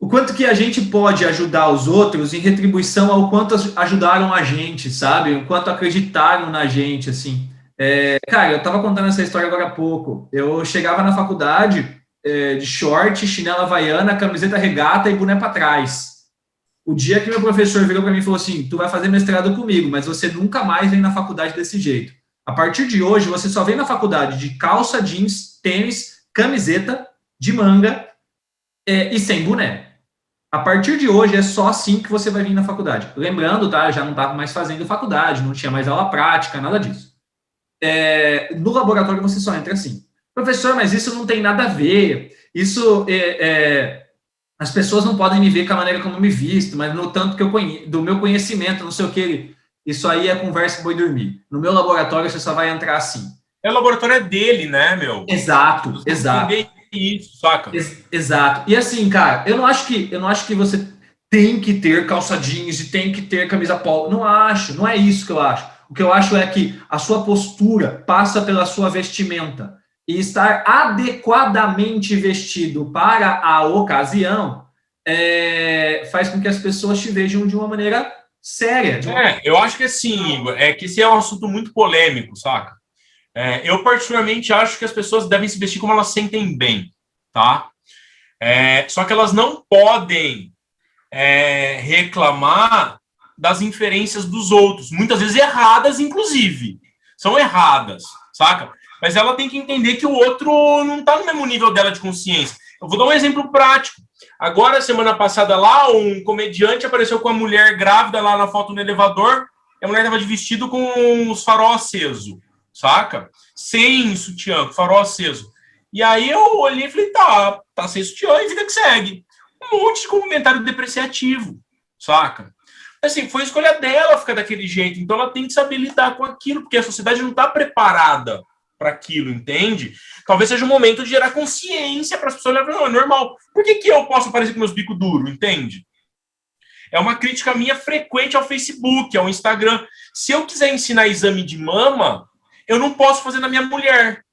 o quanto que a gente pode ajudar os outros em retribuição ao quanto ajudaram a gente, sabe? O quanto acreditaram na gente, assim. Cara, eu tava contando essa história agora há pouco. Eu chegava na faculdade de short, chinela havaiana, camiseta regata e boné para trás. O dia que meu professor virou para mim e falou assim, tu vai fazer mestrado comigo, mas você nunca mais vem na faculdade desse jeito. A partir de hoje, você só vem na faculdade de calça, jeans, tênis, camiseta, de manga e sem boné. A partir de hoje, é só assim que você vai vir na faculdade. Lembrando, tá? Eu já não estava mais fazendo faculdade, não tinha mais aula prática, nada disso. No laboratório, você só entra assim. Professor, mas isso não tem nada a ver. Isso as pessoas não podem me ver com a maneira como eu me visto, mas no tanto que eu conheço, do meu conhecimento, não sei o que. Isso aí é conversa que vou dormir. No meu laboratório, você só vai entrar assim. O laboratório é dele, né, meu? Exato, exato. Isso, saca? Exato. E assim, cara, eu não acho que você tem que ter calça jeans e tem que ter camisa polo. Não acho, não é isso que eu acho. O que eu acho é que a sua postura passa pela sua vestimenta. E estar adequadamente vestido para a ocasião faz com que as pessoas te vejam de uma maneira séria. Eu acho que assim, Igor, que esse é um assunto muito polêmico, saca? Eu particularmente acho que as pessoas devem se vestir como elas sentem bem, tá? Só que elas não podem reclamar das inferências dos outros, muitas vezes erradas, inclusive. São erradas, saca? Mas ela tem que entender que o outro não está no mesmo nível dela de consciência. Eu vou dar um exemplo prático. Agora, semana passada lá, um comediante apareceu com a mulher grávida lá na foto no elevador, e a mulher estava de vestido com os farol aceso, saca? Sem sutiã, com farol aceso. E aí eu olhei e falei, tá sem sutiã e vida que segue. Um monte de comentário depreciativo, saca? Assim, foi a escolha dela ficar daquele jeito, então ela tem que saber lidar com aquilo, porque a sociedade não está preparada para aquilo, entende? Talvez seja o momento de gerar consciência para as pessoas olharem, não, é normal. Por que eu posso aparecer com meus bicos duros, entende? É uma crítica minha frequente ao Facebook, ao Instagram. Se eu quiser ensinar exame de mama, eu não posso fazer na minha mulher.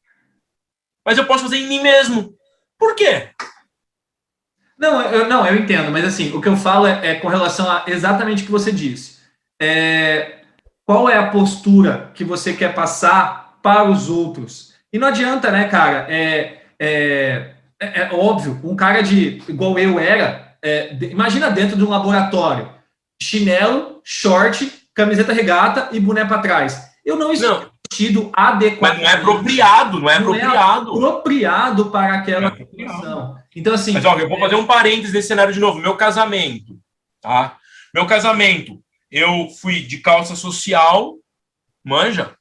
Mas eu posso fazer em mim mesmo. Por quê? Não, eu entendo, mas assim, o que eu falo é com relação a exatamente o que você disse. qual é a postura que você quer passar para os outros. E não adianta, né, cara? É óbvio, um cara igual eu era, imagina dentro de um laboratório, chinelo, short, camiseta regata e boné para trás. Eu não estou vestido adequadamente. Mas não é apropriado, não é apropriado. Não é apropriado para aquela situação. Então, assim... Mas, ó, eu vou fazer um parênteses nesse cenário de novo. Meu casamento, tá? Meu casamento, eu fui de calça social, manja,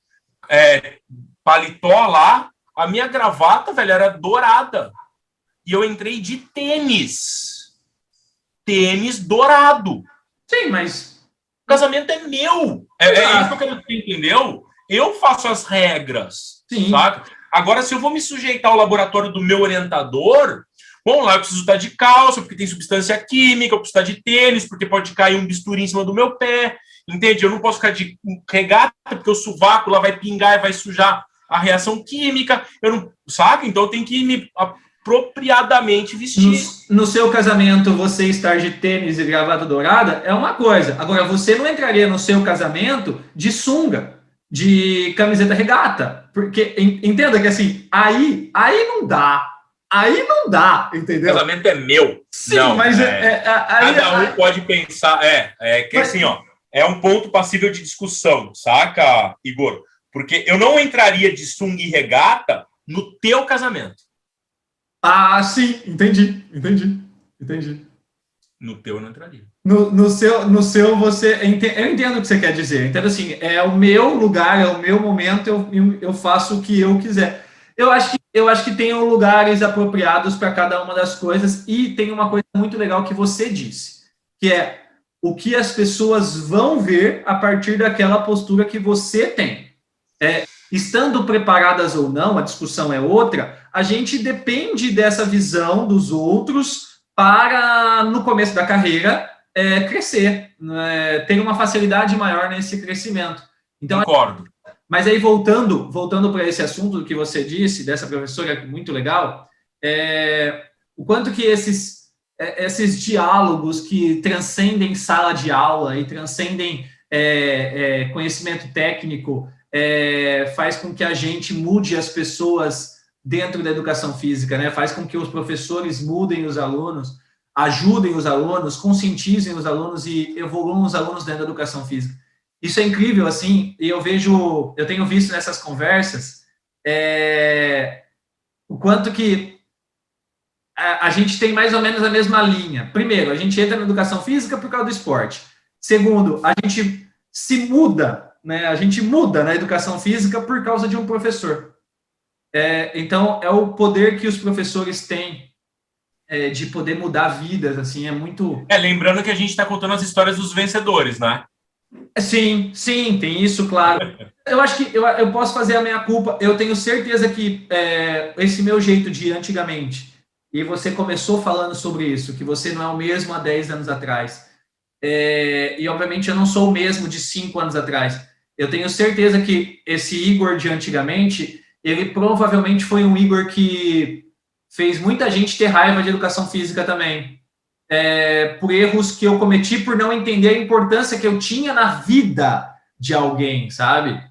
paletó lá, a minha gravata, velho, era dourada. E eu entrei de tênis. Tênis dourado. Sim, mas... O casamento é meu. É isso que eu quero que você entendeu? Eu faço as regras, sim, saca? Agora, se eu vou me sujeitar ao laboratório do meu orientador, bom, lá eu preciso estar de calça, porque tem substância química, eu preciso estar de tênis, porque pode cair um bisturi em cima do meu pé, entende? Eu não posso ficar de regata, porque o sovaco lá vai pingar e vai sujar a reação química, eu não, sabe? Então eu tenho que me apropriadamente vestir. No seu casamento, você estar de tênis e gravata dourada é uma coisa. Agora, você não entraria no seu casamento de sunga, de camiseta regata. Porque, entenda que assim, aí não dá. Aí não dá, entendeu? O casamento é meu. Sim, não, mas cada um pode pensar. Que mas, assim, ó, é um ponto passível de discussão, saca, Igor? Porque eu não entraria de sunga e regata no teu casamento. Ah, sim, entendi. No teu eu não entraria. No seu você... Eu entendo o que você quer dizer. Eu entendo assim, é o meu lugar, é o meu momento, eu faço o que eu quiser. Eu acho que tem lugares apropriados para cada uma das coisas, e tem uma coisa muito legal que você disse, que é o que as pessoas vão ver a partir daquela postura que você tem. Estando preparadas ou não, a discussão é outra, a gente depende dessa visão dos outros para, no começo da carreira, crescer, ter uma facilidade maior nesse crescimento. Então, concordo. Mas aí, voltando para esse assunto que você disse, dessa professora muito legal, o quanto que esses diálogos que transcendem sala de aula e transcendem conhecimento técnico faz com que a gente mude as pessoas dentro da educação física, né? Faz com que os professores mudem os alunos, ajudem os alunos, conscientizem os alunos e evoluam os alunos dentro da educação física. Isso é incrível, assim, e eu tenho visto nessas conversas o quanto que a gente tem mais ou menos a mesma linha. Primeiro, a gente entra na educação física por causa do esporte. Segundo, a gente se muda, né? A gente muda na educação física por causa de um professor. Então, é o poder que os professores têm de poder mudar vidas, assim, é muito... Lembrando que a gente está contando as histórias dos vencedores, né? Sim, tem isso, claro. Eu acho que eu posso fazer a minha culpa. Eu tenho certeza que esse meu jeito de antigamente, e você começou falando sobre isso, que você não é o mesmo há 10 anos atrás. E, obviamente, eu não sou o mesmo de 5 anos atrás. Eu tenho certeza que esse Igor de antigamente, ele provavelmente foi um Igor que fez muita gente ter raiva de educação física também. Por erros que eu cometi, por não entender a importância que eu tinha na vida de alguém, sabe?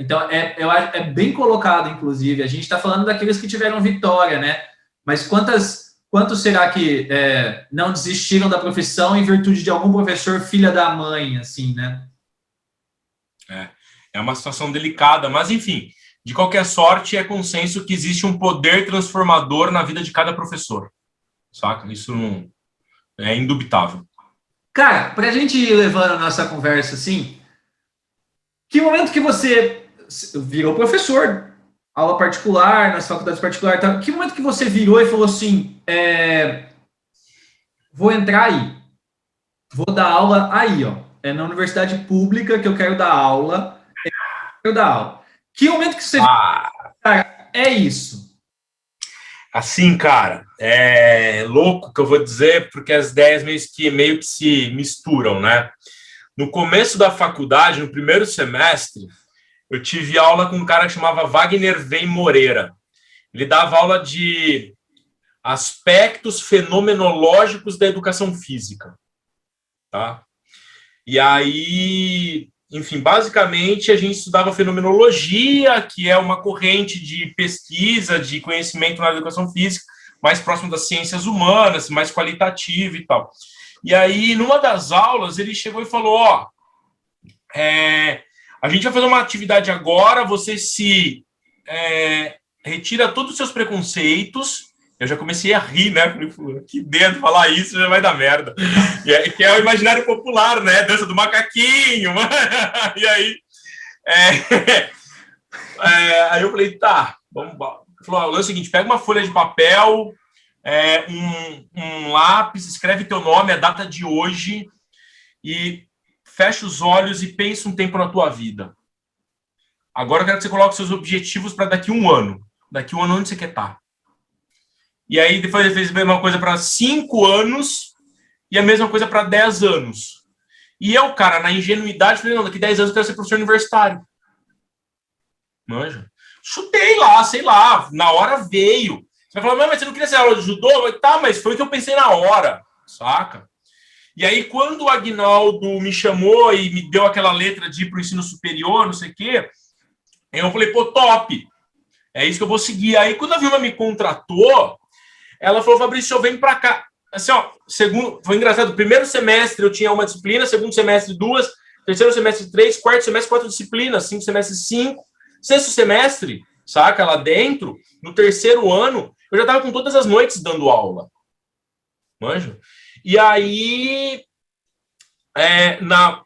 Então, é bem colocado, inclusive. A gente está falando daqueles que tiveram vitória, né? Mas quantos será que não desistiram da profissão em virtude de algum professor filha da mãe, assim, né? É uma situação delicada, mas, enfim, de qualquer sorte, é consenso que existe um poder transformador na vida de cada professor. Saca? Isso não é indubitável. Cara, para a gente ir levando a nossa conversa assim, que momento que você virou professor, aula particular, nas faculdades particulares, tá? Que momento que você virou e falou assim, vou entrar aí, vou dar aula aí, ó, na universidade pública que eu quero dar aula, Que momento que você cara, é isso? Assim, cara, é louco que eu vou dizer, porque as ideias meio que se misturam, né? No começo da faculdade, no primeiro semestre, eu tive aula com um cara que chamava Wagner Vem Moreira. Ele dava aula de aspectos fenomenológicos da educação física, tá? E aí enfim, basicamente a gente estudava fenomenologia, que é uma corrente de pesquisa, de conhecimento na educação física, mais próximo das ciências humanas, mais qualitativa e tal. E aí, numa das aulas, ele chegou e falou, a gente vai fazer uma atividade agora, você se retira todos os seus preconceitos. Eu já comecei a rir, né? Que dedo falar isso, já vai dar merda. Que é o imaginário popular, né? Dança do macaquinho. E aí... aí eu falei, tá, vamos... Ele falou, é o seguinte, pega uma folha de papel, um lápis, escreve teu nome, a data de hoje, e fecha os olhos e pensa um tempo na tua vida. Agora eu quero que você coloque seus objetivos para daqui a um ano. Daqui a um ano, onde você quer estar? E aí depois ele fez a mesma coisa para 5 anos e a mesma coisa para 10 anos. E eu, cara, na ingenuidade, falei, não, daqui 10 anos eu quero ser professor universitário. Manja. Chutei lá, sei lá, na hora veio. Você vai falar, mas você não queria ser aula de judô? Eu falei, tá, mas foi o que eu pensei na hora, saca? E aí, quando o Aguinaldo me chamou e me deu aquela letra de ir para o ensino superior, não sei o quê, eu falei, pô, top, é isso que eu vou seguir. Aí, quando a Vilma me contratou, ela falou, Fabrício, eu venho para cá. Assim, foi engraçado, primeiro semestre eu tinha uma disciplina, segundo semestre 2, terceiro semestre 3, quarto semestre 4 disciplinas, 5 semestres 5, sexto semestre, saca, lá dentro, no terceiro ano, eu já estava com todas as noites dando aula. Manja? E aí,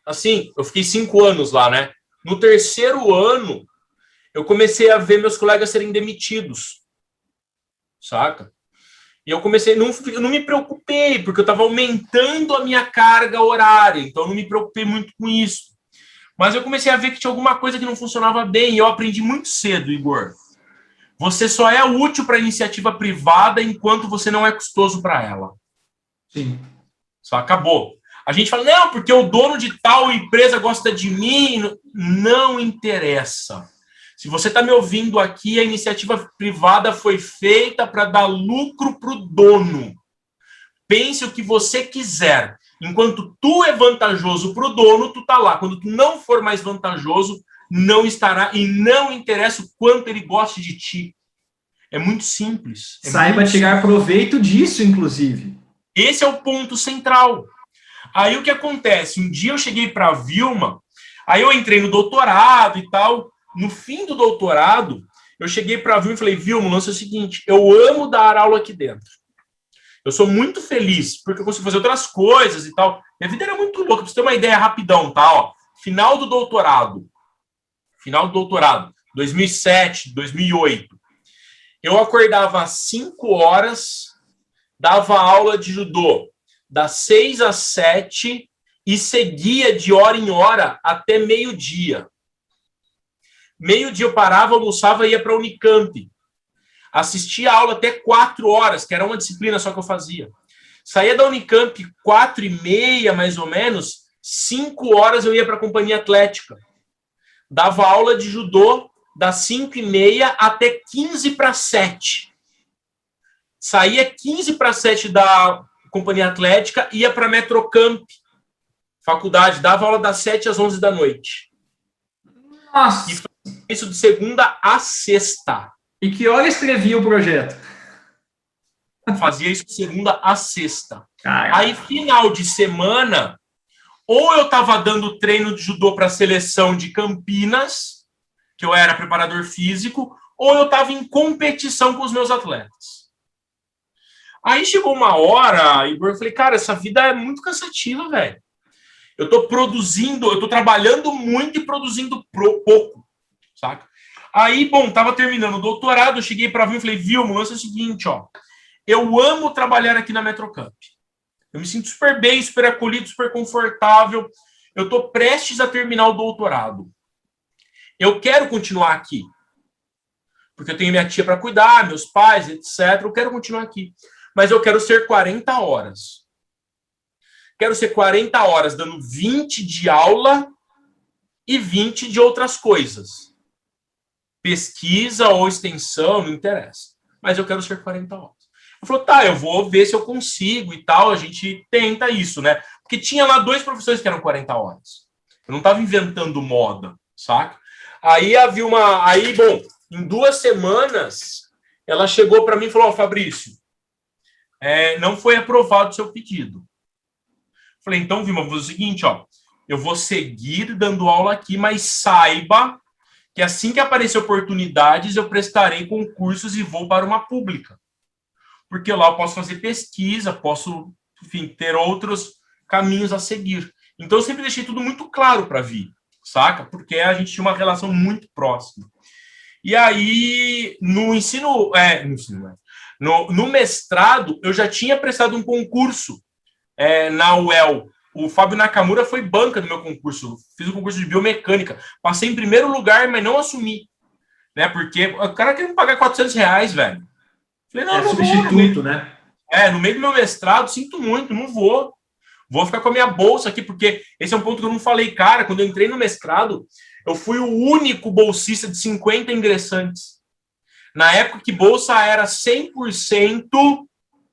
assim, eu fiquei 5 anos lá, né? No terceiro ano, eu comecei a ver meus colegas serem demitidos, saca? E eu comecei, eu não me preocupei, porque eu estava aumentando a minha carga horária, então eu não me preocupei muito com isso. Mas eu comecei a ver que tinha alguma coisa que não funcionava bem, e eu aprendi muito cedo, Igor. Você só é útil para a iniciativa privada enquanto você não é custoso para ela. Sim. Só acabou. A gente fala, não, porque o dono de tal empresa gosta de mim. Não interessa. Se você está me ouvindo aqui, a iniciativa privada foi feita para dar lucro para o dono. Pense o que você quiser. Enquanto tu é vantajoso para o dono, tu tá lá. Quando tu não for mais vantajoso, não estará. E não interessa o quanto ele goste de ti. É muito simples. Saiba tirar proveito disso, inclusive. Esse é o ponto central. Aí o que acontece? Um dia eu cheguei para a Vilma, aí eu entrei no doutorado e tal. No fim do doutorado, eu cheguei para a Vilma e falei, Vilma, o lance é o seguinte, eu amo dar aula aqui dentro. Eu sou muito feliz, porque eu consigo fazer outras coisas e tal. Minha vida era muito louca, pra você ter uma ideia rapidão, tá? Ó, final do doutorado, 2007, 2008. Eu acordava às 5 horas, dava aula de judô das 6 às 7 e seguia de hora em hora até meio-dia. Meio-dia eu parava, almoçava e ia para a Unicamp. Assistia a aula até 4 horas, que era uma disciplina só que eu fazia. Saía da Unicamp 4h30, mais ou menos, 5 horas eu ia para a companhia atlética. Dava aula de judô das 5h30 até 6:45. Saía 6:45 da companhia atlética, ia para a Metrocamp, faculdade, dava aula das 7 às 11 da noite. Nossa! E fazia isso de segunda a sexta. E que hora escrevia o projeto? Fazia isso de segunda a sexta. Caraca. Aí, final de semana, ou eu estava dando treino de judô para a seleção de Campinas, que eu era preparador físico, ou eu estava em competição com os meus atletas. Aí chegou uma hora, Igor, eu falei, cara, essa vida é muito cansativa, velho. Eu estou produzindo, eu estou trabalhando muito e produzindo pouco, saca? Aí, bom, tava terminando o doutorado, eu cheguei para Vilma e falei, Vilma, o lance é o seguinte, ó, eu amo trabalhar aqui na Metrocamp. Eu me sinto super bem, super acolhido, super confortável. Eu estou prestes a terminar o doutorado. Eu quero continuar aqui. Porque eu tenho minha tia para cuidar, meus pais, etc. Eu quero continuar aqui. Mas eu quero ser 40 horas. Quero ser 40 horas dando 20 de aula e 20 de outras coisas. Pesquisa ou extensão, não interessa. Mas eu quero ser 40 horas. Ele falou, tá, eu vou ver se eu consigo e tal. A gente tenta isso, né? Porque tinha lá 2 professores que eram 40 horas. Eu não estava inventando moda, saca? Aí havia uma... Aí, bom, em 2 semanas, ela chegou para mim e falou, Fabrício, não foi aprovado o seu pedido. Falei, então, Vilma, vou fazer o seguinte, ó, eu vou seguir dando aula aqui, mas saiba que assim que aparecer oportunidades, eu prestarei concursos e vou para uma pública. Porque lá eu posso fazer pesquisa, posso, enfim, ter outros caminhos a seguir. Então, eu sempre deixei tudo muito claro para vir, saca? Porque a gente tinha uma relação muito próxima. E aí, no mestrado, eu já tinha prestado um concurso na UEL. O Fábio Nakamura foi banca do meu concurso. Fiz o concurso de biomecânica. Passei em primeiro lugar, mas não assumi. Né? Porque o cara queria me pagar R$ 400, velho. Falei, não, não substituto, vou. né? No meio do meu mestrado, sinto muito, não vou. Vou ficar com a minha bolsa aqui, porque esse é um ponto que eu não falei. Cara, quando eu entrei no mestrado, eu fui o único bolsista de 50 ingressantes. Na época que bolsa era 100%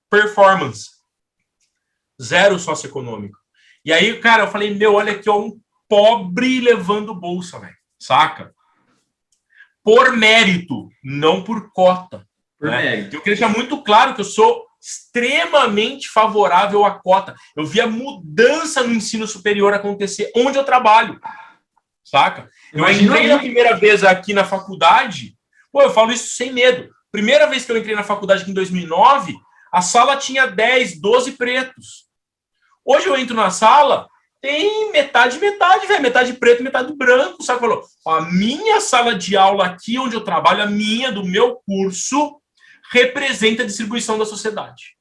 performance. 0 socioeconômico. E aí, cara, eu falei, olha aqui, ó, um pobre levando bolsa, velho. Saca? Por mérito, não por cota. Por mérito. Eu queria deixar muito claro que eu sou extremamente favorável à cota. Eu vi a mudança no ensino superior acontecer onde eu trabalho. Saca? Eu entrei na primeira vez aqui na faculdade, eu falo isso sem medo. Primeira vez que eu entrei na faculdade aqui em 2009, a sala tinha 10, 12 pretos. Hoje eu entro na sala, tem metade, velho. Metade preto, metade branco. Sabe? Falou, a minha sala de aula aqui, onde eu trabalho, a minha, do meu curso, representa a distribuição da sociedade.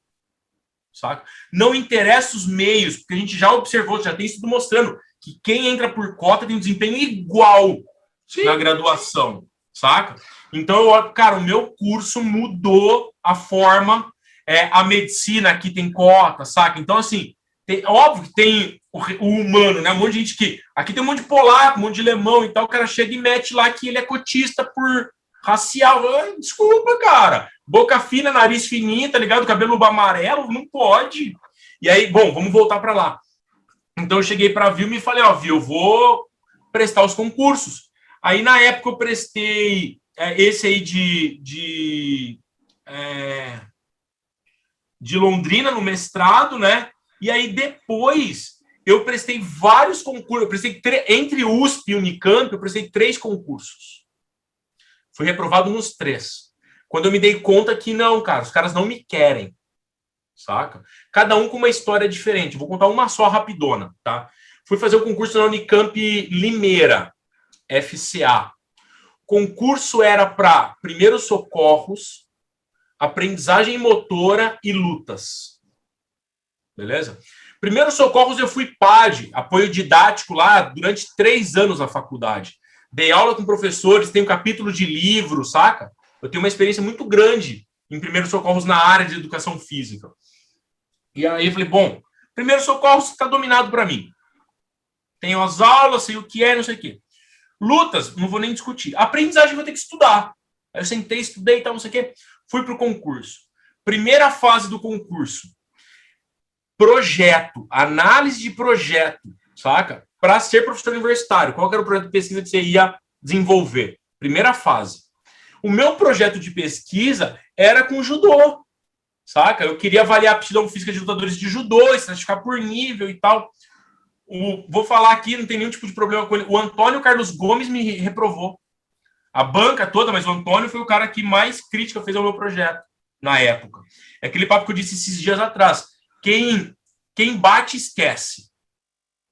Saca? Não interessa os meios, porque a gente já observou, já tem estudo mostrando que quem entra por cota tem um desempenho igual na graduação. Saca? Então, cara, o meu curso mudou a forma, a medicina aqui tem cota, saca? Então, assim, óbvio que tem o humano, né? Um monte de gente que... Aqui tem um monte de polaco, um monte de alemão e tal, o cara chega e mete lá que ele é cotista por racial. Desculpa, cara. Boca fina, nariz fininho, tá ligado? Cabelo amarelo, não pode. E aí, bom, vamos voltar para lá. Então, eu cheguei para a Vilma e falei, Vil, eu vou prestar os concursos. Aí, na época, eu prestei esse aí de Londrina, no mestrado, né? E aí, depois, eu prestei vários concursos. Eu prestei entre USP e Unicamp, eu prestei 3 concursos. Fui reprovado nos 3. Quando eu me dei conta que não, cara, os caras não me querem. Saca? Cada um com uma história diferente. Vou contar uma só rapidona, tá? Fui fazer o concurso na Unicamp Limeira, FCA. O concurso era para primeiros socorros, aprendizagem motora e lutas. Beleza? Primeiros socorros eu fui PAD, apoio didático lá, durante 3 anos na faculdade. Dei aula com professores, tenho capítulo de livro, saca? Eu tenho uma experiência muito grande em primeiros socorros na área de educação física. E aí eu falei, bom, primeiros socorros está dominado para mim. Tenho as aulas, sei o que é, não sei o quê. Lutas, não vou nem discutir. Aprendizagem vou ter que estudar. Aí eu sentei, estudei e tal, não sei o quê. Fui para o concurso. Primeira fase do concurso. Projeto, análise de projeto, saca? Para ser professor universitário. Qual era o projeto de pesquisa que você ia desenvolver? Primeira fase. O meu projeto de pesquisa era com judô, saca? Eu queria avaliar a aptidão física de lutadores de judô, estratificar por nível e tal. Vou falar aqui, não tem nenhum tipo de problema com ele. O Antônio Carlos Gomes me reprovou. A banca toda, mas o Antônio foi o cara que mais crítica fez ao meu projeto na época. É aquele papo que eu disse esses dias atrás. Quem bate, esquece.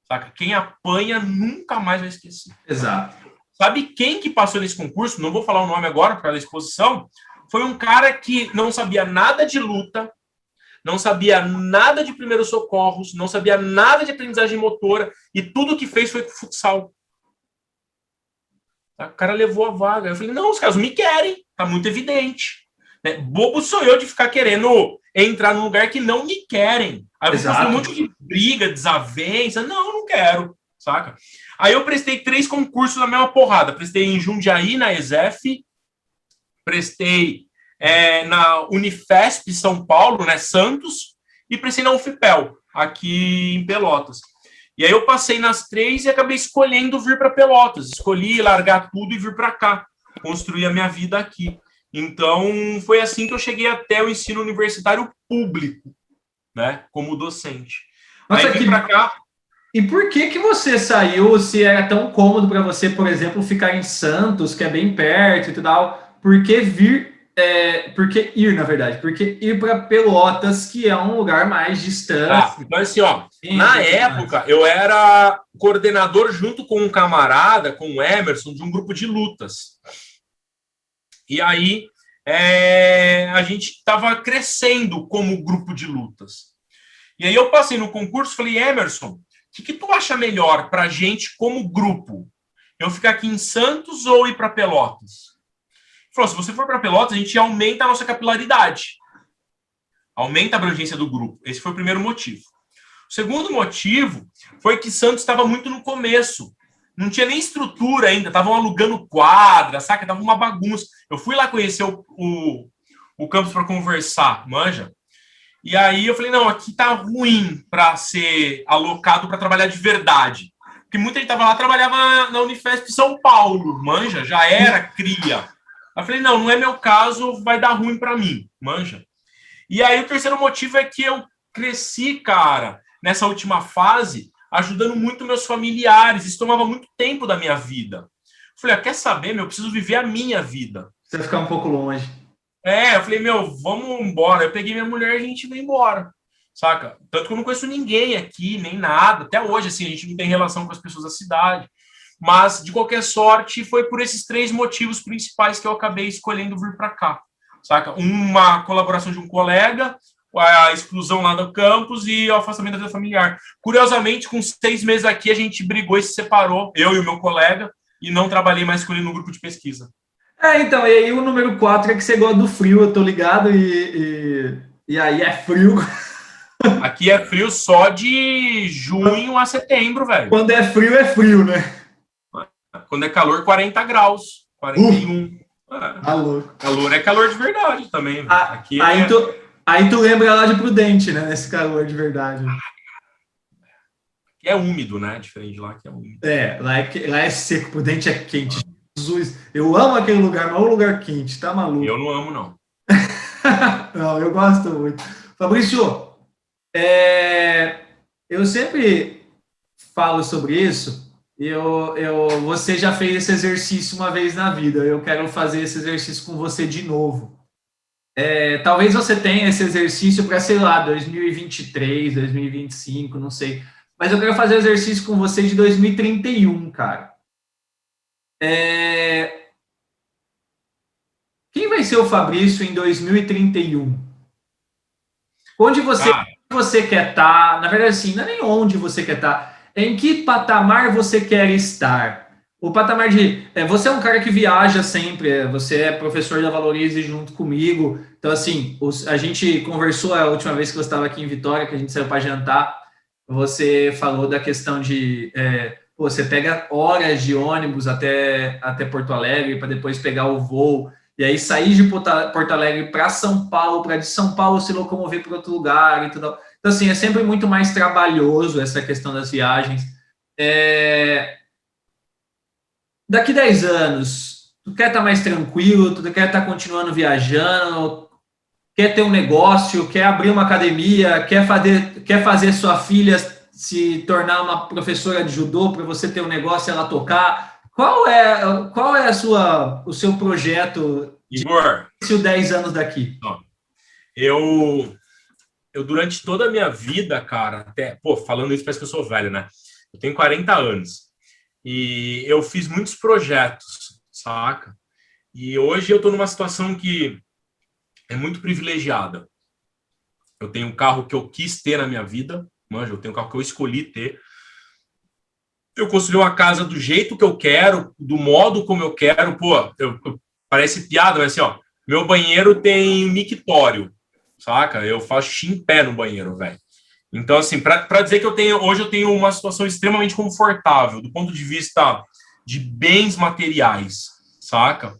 Saca? Quem apanha, nunca mais vai esquecer. Exato. Sabe quem que passou nesse concurso? Não vou falar o nome agora, por causa da exposição. Foi um cara que não sabia nada de luta, não sabia nada de primeiros socorros, não sabia nada de aprendizagem motora, e tudo que fez foi futsal. O cara levou a vaga. Eu falei, não, os caras me querem, tá muito evidente. Né? Bobo sou eu de ficar querendo entrar num lugar que não me querem. Aí eu faço um monte de briga, desavença. Não quero, saca? Aí eu prestei 3 concursos na mesma porrada. Prestei em Jundiaí, na ESEF. Prestei na Unifesp, São Paulo, né, Santos. E prestei na UFPEL, aqui em Pelotas. E aí eu passei nas 3 e acabei escolhendo vir para Pelotas. Escolhi largar tudo e vir para cá, construir a minha vida aqui. Então, foi assim que eu cheguei até o ensino universitário público, né, como docente. Nossa, aí vim para cá. E por que você saiu, se era tão cômodo para você, por exemplo, ficar em Santos, que é bem perto e tal? Por que por que ir, na verdade? Por que ir para Pelotas, que é um lugar mais distante? Então, assim, ó, na época, eu era coordenador junto com um camarada, com o Emerson, de um grupo de lutas. E aí, a gente estava crescendo como grupo de lutas. E aí eu passei no concurso e falei, Emerson, o que tu acha melhor para a gente como grupo? Eu ficar aqui em Santos ou ir para Pelotas? Ele falou, se você for para Pelotas, a gente aumenta a nossa capilaridade. Aumenta a abrangência do grupo. Esse foi o primeiro motivo. O segundo motivo foi que Santos estava muito no começo. Não tinha nem estrutura ainda. Estavam alugando quadra, saca? Tava uma bagunça. Eu fui lá conhecer o campus para conversar, manja? E aí eu falei, não, aqui tá ruim para ser alocado para trabalhar de verdade. Porque muita gente tava lá, trabalhava na Unifesp São Paulo, manja, já era cria. Eu falei, não é meu caso, vai dar ruim para mim, manja. E aí o terceiro motivo é que eu cresci, cara, nessa última fase, ajudando muito meus familiares. Isso tomava muito tempo da minha vida. Eu falei, quer saber, eu preciso viver a minha vida. Você vai ficar um pouco longe. Eu falei, vamos embora. Eu peguei minha mulher e a gente veio embora, saca? Tanto que eu não conheço ninguém aqui, nem nada. Até hoje, assim, a gente não tem relação com as pessoas da cidade. Mas, de qualquer sorte, foi por esses 3 motivos principais que eu acabei escolhendo vir para cá, saca? Uma colaboração de um colega, a exclusão lá do campus e o afastamento da vida familiar. Curiosamente, com 6 meses aqui, a gente brigou e se separou, eu e o meu colega, e não trabalhei mais com ele no grupo de pesquisa. Então, e aí o número 4 é que você gosta do frio, eu tô ligado, e aí é frio. Aqui é frio só de junho a setembro, velho. Quando é frio, né? Quando é calor, 40 graus, 41. Calor é calor de verdade também. Aqui aí tu lembra lá de Prudente, né? Nesse calor de verdade. Aqui é úmido, né? Diferente de lá que é úmido. Lá é seco, Prudente é quente. Jesus, eu amo aquele lugar, mas é um lugar quente, tá maluco? Eu não amo, não. Não, eu gosto muito. Fabrício, eu sempre falo sobre isso. Você já fez esse exercício uma vez na vida. Eu quero fazer esse exercício com você de novo. Talvez você tenha esse exercício para, sei lá, 2023, 2025, não sei. Mas eu quero fazer o exercício com você de 2031, cara. Quem vai ser o Fabrício em 2031? Onde você quer estar? Na verdade, assim, não é nem onde você quer estar. Em que patamar você quer estar? O patamar de... você é um cara que viaja sempre, você é professor da Valorize junto comigo. Então, assim, a gente conversou a última vez que você estava aqui em Vitória, que a gente saiu para jantar. Você falou da questão de... você pega horas de ônibus até Porto Alegre para depois pegar o voo, e aí sair de Porto Alegre para São Paulo, para de São Paulo se locomover para outro lugar e tudo. Então, assim, é sempre muito mais trabalhoso essa questão das viagens. Daqui 10 anos, tu quer estar mais tranquilo, tu quer estar continuando viajando, quer ter um negócio, quer abrir uma academia, quer fazer sua filha se tornar uma professora de judô para você ter um negócio e ela tocar. Qual é o seu projeto Igor, de 10 anos daqui? Eu durante toda a minha vida, cara, até, falando isso parece que eu sou velho, né? Eu tenho 40 anos e eu fiz muitos projetos, saca? E hoje eu tô numa situação que é muito privilegiada. Eu tenho um carro que eu quis ter na minha vida, manja, eu tenho um carro que eu escolhi ter. Eu construí uma casa do jeito que eu quero, do modo como eu quero. Parece piada, mas assim, meu banheiro tem mictório, saca? Eu faço xixi em pé no banheiro, velho. Então, assim, para dizer que hoje eu tenho uma situação extremamente confortável do ponto de vista de bens materiais, saca?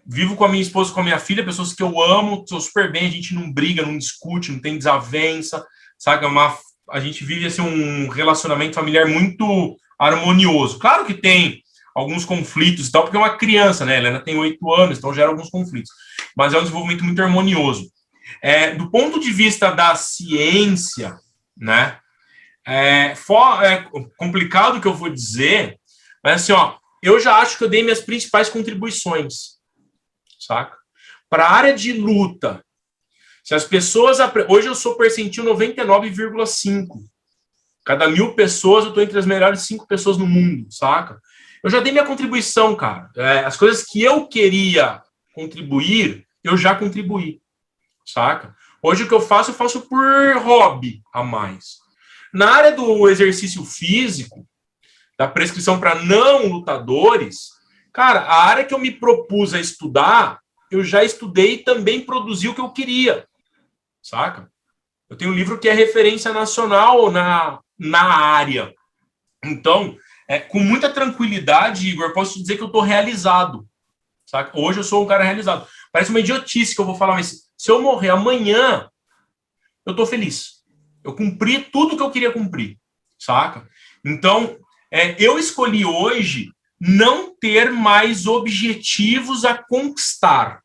Vivo com a minha esposa, com a minha filha, pessoas que eu amo, estou super bem, a gente não briga, não discute, não tem desavença, saca? a gente vive assim, um relacionamento familiar muito harmonioso. Claro que tem alguns conflitos e tal, porque é uma criança, né? A Helena tem 8 anos, então gera alguns conflitos. Mas é um desenvolvimento muito harmonioso. Do ponto de vista da ciência, né? É complicado o que eu vou dizer, mas assim, ó, eu já acho que eu dei minhas principais contribuições, saca? Para a área de luta, se as pessoas... Hoje eu sou percentil 99,5. Cada 1.000 pessoas, eu estou entre as melhores 5 pessoas no mundo, saca? Eu já dei minha contribuição, cara. As coisas que eu queria contribuir, eu já contribuí, saca? Hoje o que eu faço por hobby a mais. Na área do exercício físico, da prescrição para não lutadores, cara, a área que eu me propus a estudar, eu já estudei e também produzi o que eu queria, saca? Eu tenho um livro que é referência nacional na área. Então, com muita tranquilidade, Igor, eu posso dizer que eu estou realizado, saca? Hoje eu sou um cara realizado. Parece uma idiotice que eu vou falar, mas se eu morrer amanhã, eu estou feliz. Eu cumpri tudo que eu queria cumprir, saca? Então, eu escolhi hoje não ter mais objetivos a conquistar.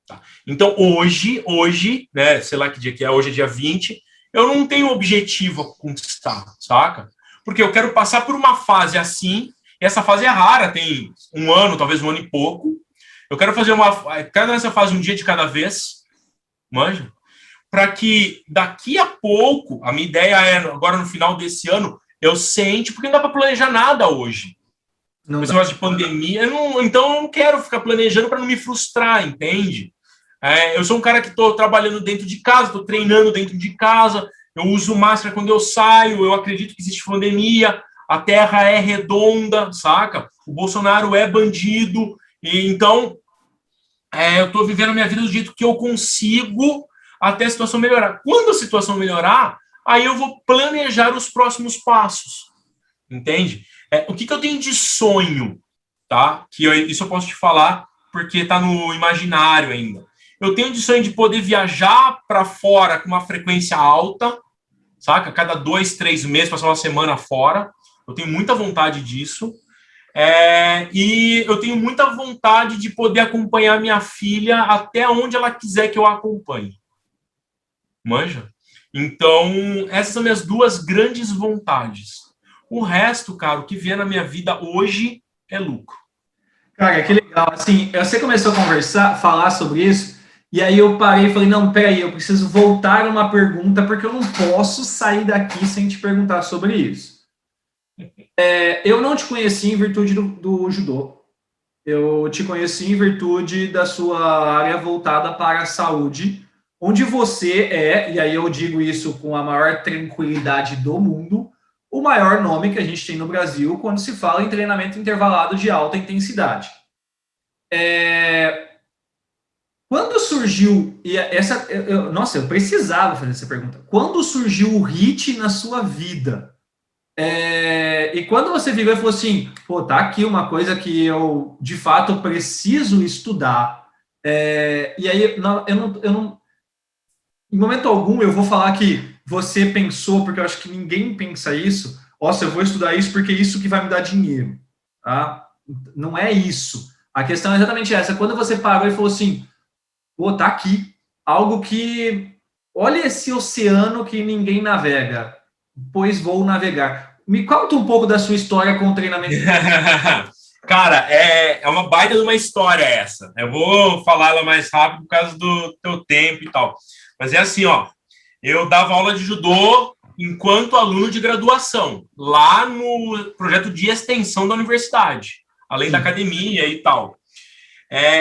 Tá? Então, hoje, né, sei lá que dia que é, hoje é dia 20, eu não tenho objetivo a conquistar, saca? Porque eu quero passar por uma fase assim, e essa fase é rara, tem 1 ano, talvez 1 ano e pouco. Eu quero fazer cada nessa fase um dia de cada vez, manja? Para que daqui a pouco, a minha ideia é, agora no final desse ano, eu sente, porque não dá para planejar nada hoje. Esse negócio de pandemia, então eu não quero ficar planejando para não me frustrar, entende? Eu sou um cara que estou trabalhando dentro de casa, estou treinando dentro de casa, eu uso máscara quando eu saio, eu acredito que existe pandemia, a terra é redonda, saca? O Bolsonaro é bandido, e então eu estou vivendo a minha vida do jeito que eu consigo até a situação melhorar. Quando a situação melhorar, aí eu vou planejar os próximos passos, entende? O que eu tenho de sonho, tá? Isso eu posso te falar porque está no imaginário ainda. Eu tenho de sonho de poder viajar para fora com uma frequência alta, saca? Cada 2, 3 meses, passar uma semana fora. Eu tenho muita vontade disso. E eu tenho muita vontade de poder acompanhar minha filha até onde ela quiser que eu a acompanhe. Manja? Então, essas são minhas 2 grandes vontades. O resto, cara, o que vier na minha vida hoje é lucro. Cara, que legal. Assim, você começou a falar sobre isso, e aí eu parei e falei, não, peraí, eu preciso voltar a uma pergunta, porque eu não posso sair daqui sem te perguntar sobre isso. Eu não te conheci em virtude do judô. Eu te conheci em virtude da sua área voltada para a saúde, onde você e aí eu digo isso com a maior tranquilidade do mundo, o maior nome que a gente tem no Brasil quando se fala em treinamento intervalado de alta intensidade. Quando surgiu, nossa, eu precisava fazer essa pergunta. Quando surgiu o HIIT na sua vida? E quando você virou e falou assim, pô, tá aqui uma coisa que eu, de fato, preciso estudar. E aí, eu não, em momento algum, eu vou falar que você pensou, porque eu acho que ninguém pensa isso, nossa, eu vou estudar isso porque é isso que vai me dar dinheiro. Tá? Não é isso. A questão é exatamente essa. Quando você parou e falou assim, pô, tá aqui, algo que, olha esse oceano que ninguém navega, pois vou navegar. Me conta um pouco da sua história com o treinamento. Cara, é uma baita de uma história essa. Eu vou falar ela mais rápido por causa do teu tempo e tal. Mas é assim, ó. Eu dava aula de judô enquanto aluno de graduação, lá no projeto de extensão da universidade, além da academia e tal.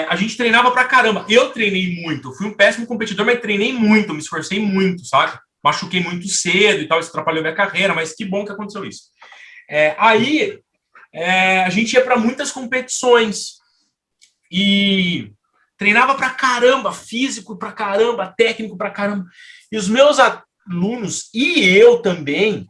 A gente treinava pra caramba. Eu treinei muito. Fui um péssimo competidor, mas treinei muito, me esforcei muito, sabe? Machuquei muito cedo e tal, isso atrapalhou minha carreira, mas que bom que aconteceu isso. Aí, a gente ia para muitas competições e treinava pra caramba, físico pra caramba, técnico pra caramba. E os meus alunos, e eu também,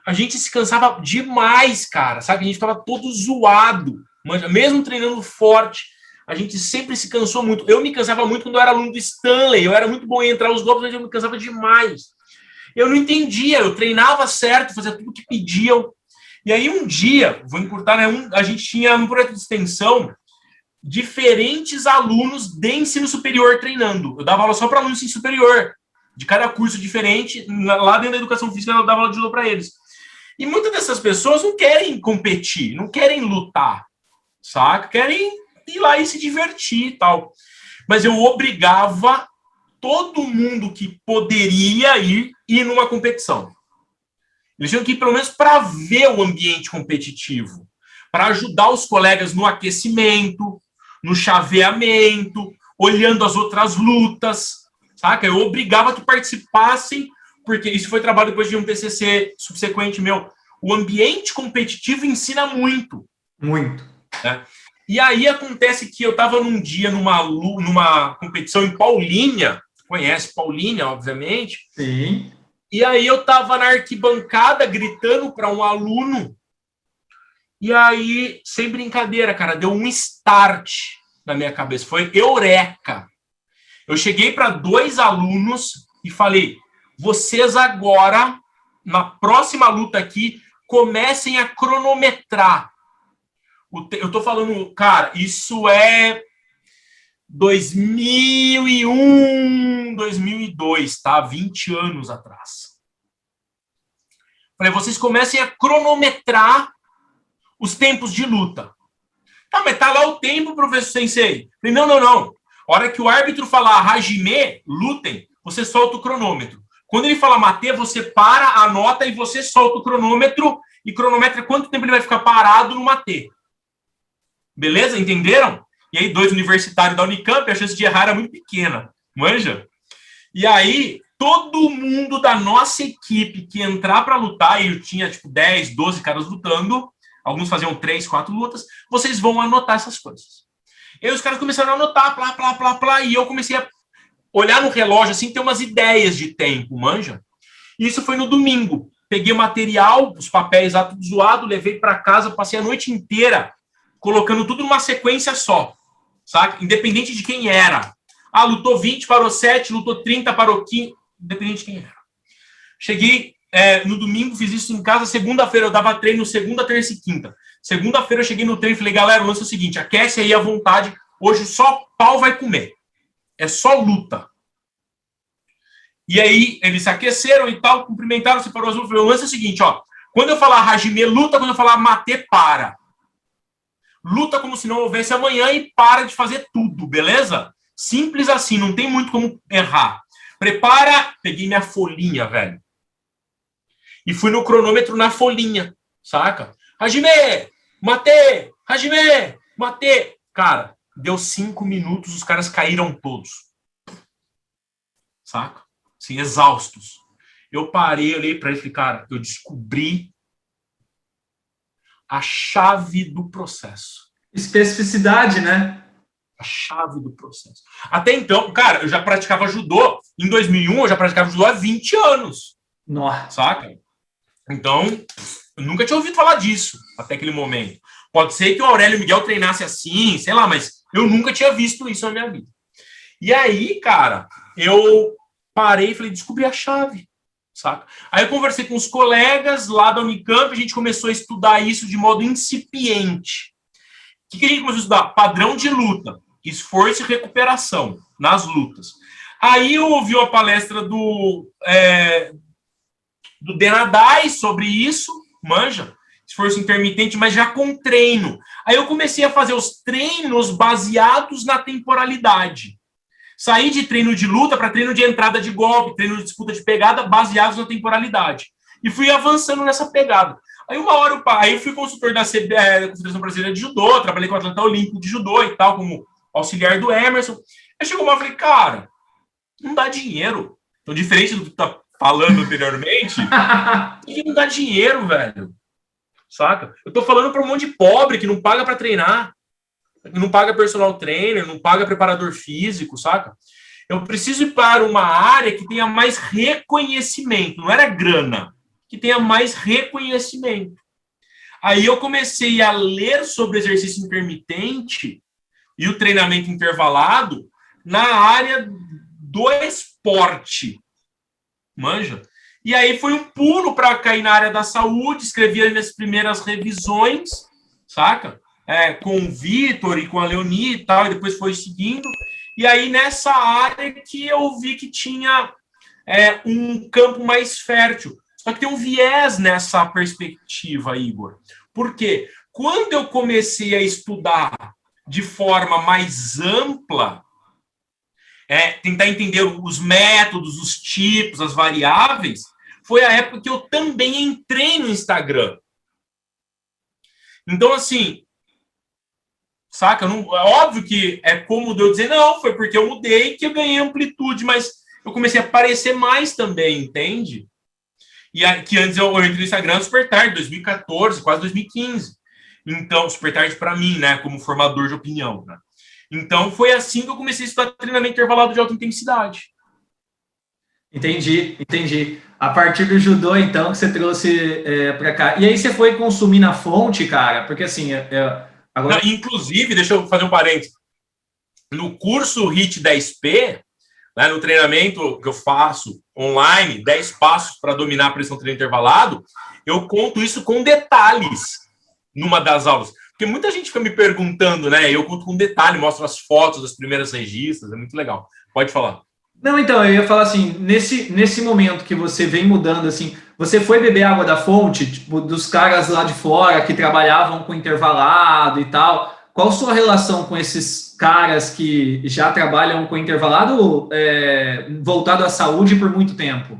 a gente se cansava demais, cara, sabe? A gente ficava todo zoado, mesmo treinando forte, a gente sempre se cansou muito. Eu me cansava muito quando eu era aluno do Stanley, eu era muito bom em entrar os golpes, mas eu me cansava demais. Eu não entendia, eu treinava certo, fazia tudo que pediam. E aí um dia, vou encurtar, né, a gente tinha um projeto de extensão, diferentes alunos de ensino superior treinando. Eu dava aula só para alunos de ensino superior, de cada curso diferente, lá dentro da educação física eu dava aula de judô para eles. E muitas dessas pessoas não querem competir, não querem lutar, saca? Querem ir lá e se divertir e tal. Mas eu obrigava todo mundo que poderia ir numa competição. Eles tinham que ir pelo menos para ver o ambiente competitivo, para ajudar os colegas no aquecimento, no chaveamento, olhando as outras lutas, saca? Eu obrigava que participassem, porque isso foi trabalho depois de um TCC subsequente meu. O ambiente competitivo ensina muito. Muito. Né? E aí acontece que eu estava num dia numa competição em Paulínia, conhece Paulínia, obviamente. Sim. E aí eu estava na arquibancada gritando para um aluno. E aí, sem brincadeira, cara, deu um start na minha cabeça. Foi eureka. Eu cheguei para 2 alunos e falei, vocês agora, na próxima luta aqui, comecem a cronometrar. Eu tô falando, cara, isso é 2001, 2002, tá? 20 anos atrás. Falei, vocês comecem a cronometrar os tempos de luta. Tá, mas tá lá o tempo, professor Sensei. Falei, não. A hora que o árbitro falar Hajime, lutem, você solta o cronômetro. Quando ele fala Mate, você para, anota e você solta o cronômetro e cronometra quanto tempo ele vai ficar parado no Mate. Beleza? Entenderam? E aí, 2 universitários da Unicamp, a chance de errar era muito pequena. Manja? E aí, todo mundo da nossa equipe que entrar para lutar, e eu tinha tipo 10, 12 caras lutando, alguns faziam 3, 4 lutas, vocês vão anotar essas coisas. E aí os caras começaram a anotar, plá, e eu comecei a olhar no relógio, assim, ter umas ideias de tempo, manja? E isso foi no domingo. Peguei o material, os papéis lá tudo zoado, levei para casa, passei a noite inteira colocando tudo numa sequência só, saca? Independente de quem era. Ah, lutou 20, parou 7, lutou 30, parou 15, independente de quem era. Cheguei no domingo, fiz isso em casa, segunda-feira eu dava treino, segunda, terça e quinta. Segunda-feira eu cheguei no treino e falei, galera, o lance é o seguinte, aquece aí à vontade, hoje só pau vai comer. É só luta. E aí eles se aqueceram e tal, cumprimentaram, separou as luvas. O lance é o seguinte, ó, quando eu falar Hajime, luta, quando eu falar Mate, para. Luta como se não houvesse amanhã e para de fazer tudo, beleza? Simples assim, não tem muito como errar. Prepara, peguei minha folhinha, velho. E fui no cronômetro na folhinha, saca? Hajime, Mate, Hajime, Mate. Cara, deu 5 minutos, os caras caíram todos. Saca? Assim, exaustos. Eu parei, olhei pra ele e falei, cara, eu descobri a chave do processo. Especificidade, né? A chave do processo. Até então, cara, eu já praticava judô. Em 2001, eu já praticava judô há 20 anos. Nossa. Saca? Então, eu nunca tinha ouvido falar disso até aquele momento. Pode ser que o Aurélio Miguel treinasse assim, sei lá, mas eu nunca tinha visto isso na minha vida. E aí, cara, eu parei e falei, descobri a chave. Saca? Aí eu conversei com os colegas lá da Unicamp, a gente começou a estudar isso de modo incipiente. O que a gente começou a estudar? Padrão de luta, esforço e recuperação nas lutas. Aí eu ouvi a palestra do Denadai sobre isso, manja, esforço intermitente, mas já com treino. Aí eu comecei a fazer os treinos baseados na temporalidade. Saí de treino de luta para treino de entrada de golpe, treino de disputa de pegada, baseados na temporalidade. E fui avançando nessa pegada. Aí uma hora eu fui consultor da Confederação Brasileira de Judô, trabalhei com o atleta olímpico de judô e tal, como auxiliar do Emerson. Aí chegou uma hora e falei, cara, não dá dinheiro. Então, diferente do que tu tá falando anteriormente, não dá dinheiro, velho. Saca? Eu tô falando para um monte de pobre que não paga para treinar. Não paga personal trainer, não paga preparador físico, saca? Eu preciso ir para uma área que tenha mais reconhecimento, não era grana, que tenha mais reconhecimento. Aí eu comecei a ler sobre exercício intermitente e o treinamento intervalado na área do esporte, manja? E aí foi um pulo para cair na área da saúde, escrevi as minhas primeiras revisões, saca? Com o Vitor e com a Leoni e tal, e depois foi seguindo. E aí nessa área que eu vi que tinha um campo mais fértil. Só que tem um viés nessa perspectiva, Igor. Por quê? Quando eu comecei a estudar de forma mais ampla, tentar entender os métodos, os tipos, as variáveis, foi a época que eu também entrei no Instagram. Então, assim, saca? Não, é óbvio que é cômodo eu dizer, não, foi porque eu mudei que eu ganhei amplitude, mas eu comecei a aparecer mais também, entende? E que antes eu entrei no Instagram super tarde, 2014, quase 2015. Então, super tarde para mim, né, como formador de opinião, né? Então, foi assim que eu comecei a estudar treinamento intervalado de alta intensidade. Entendi. A partir do judô, então, que você trouxe para cá. E aí você foi consumir na fonte, cara? Porque, assim, agora... Não, inclusive, deixa eu fazer um parênteses. No curso HIIT 10P, né, no treinamento que eu faço online, 10 passos para dominar a pressão treino intervalado, eu conto isso com detalhes numa das aulas. Porque muita gente fica me perguntando, né? Eu conto com detalhe, mostro as fotos das primeiras registras, é muito legal. Pode falar. Não, então, eu ia falar assim, nesse momento que você vem mudando, assim, você foi beber água da fonte, tipo, dos caras lá de fora que trabalhavam com intervalado e tal. Qual sua relação com esses caras que já trabalham com intervalado voltado à saúde por muito tempo?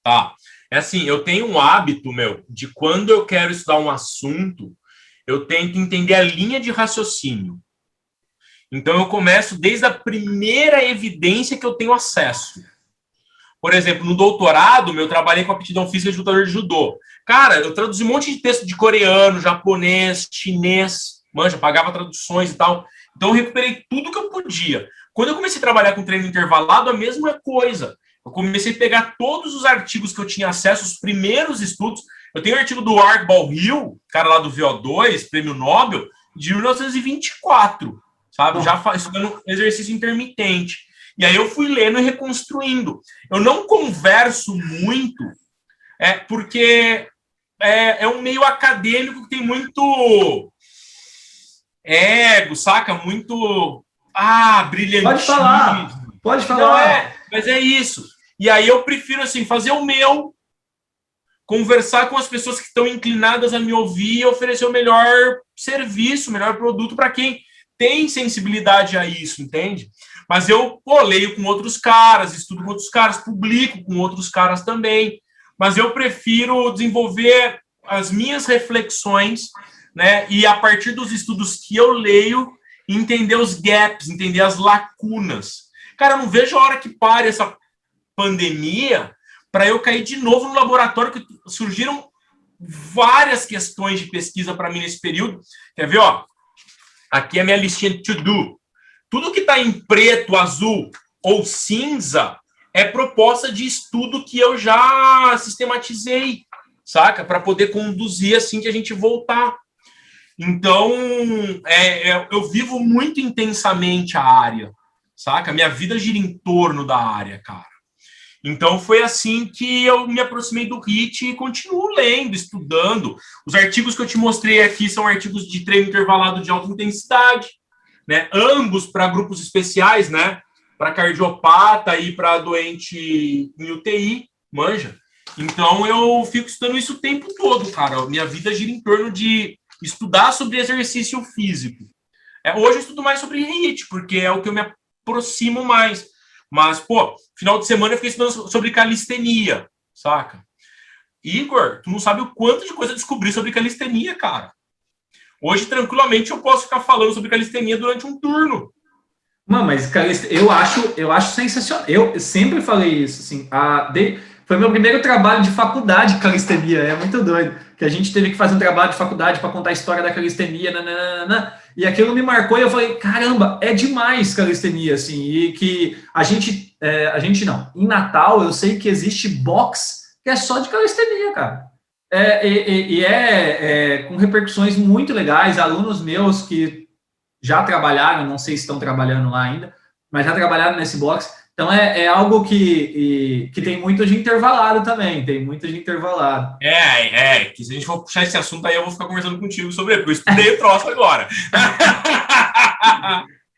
Tá. É assim, eu tenho um hábito, de quando eu quero estudar um assunto, eu tento entender a linha de raciocínio. Então, eu começo desde a primeira evidência que eu tenho acesso. Por exemplo, no doutorado, eu trabalhei com aptidão física de lutador de judô. Cara, eu traduzi um monte de texto de coreano, japonês, chinês, pagava traduções e tal. Então, eu recuperei tudo que eu podia. Quando eu comecei a trabalhar com treino intervalado, a mesma coisa. Eu comecei a pegar todos os artigos que eu tinha acesso, os primeiros estudos. Eu tenho um artigo do Arbol Hill, cara lá do VO2, prêmio Nobel, de 1924. Sabe? Já fazendo exercício intermitente. E aí eu fui lendo e reconstruindo. Eu não converso muito, porque é um meio acadêmico que tem muito ego, saca? Muito brilhantismo. Pode falar. Não mas é isso. E aí eu prefiro, assim, fazer o meu, conversar com as pessoas que estão inclinadas a me ouvir e oferecer o melhor serviço, o melhor produto para quem tem sensibilidade a isso, entende? Mas eu leio com outros caras, estudo com outros caras, publico com outros caras também, mas eu prefiro desenvolver as minhas reflexões, né, e a partir dos estudos que eu leio, entender os gaps, entender as lacunas. Cara, eu não vejo a hora que pare essa pandemia para eu cair de novo no laboratório, que surgiram várias questões de pesquisa para mim nesse período. Quer ver, ó? Aqui é a minha listinha de to-do. Tudo que está em preto, azul ou cinza é proposta de estudo que eu já sistematizei, saca? Para poder conduzir assim que a gente voltar. Então, eu vivo muito intensamente a área, saca? Minha vida gira em torno da área, cara. Então, foi assim que eu me aproximei do HIIT e continuo lendo, estudando. Os artigos que eu te mostrei aqui são artigos de treino intervalado de alta intensidade, né? Ambos para grupos especiais, né? Para cardiopata e para doente em UTI, manja. Então, eu fico estudando isso o tempo todo, cara. Minha vida gira em torno de estudar sobre exercício físico. Hoje eu estudo mais sobre HIIT, porque é o que eu me aproximo mais. Mas, final de semana eu fiquei estudando sobre calistenia, saca? Igor, tu não sabe o quanto de coisa eu descobri sobre calistenia, cara. Hoje, tranquilamente, eu posso ficar falando sobre calistenia durante um turno. Não, mas eu acho sensacional. Eu sempre falei isso, assim. Foi meu primeiro trabalho de faculdade, calistenia. É muito doido. Que a gente teve que fazer um trabalho de faculdade para contar a história da calistenia, e aquilo me marcou e eu falei, caramba, é demais calistenia, assim. E que a gente não. Em Natal, eu sei que existe box que é só de calistenia, cara. Com repercussões muito legais. Alunos meus que já trabalharam, não sei se estão trabalhando lá ainda, mas já trabalharam nesse box, Então, é algo que tem muito de intervalado também, tem muito de intervalado. Que se a gente for puxar esse assunto aí, eu vou ficar conversando contigo sobre ele, porque eu estudei o troço agora.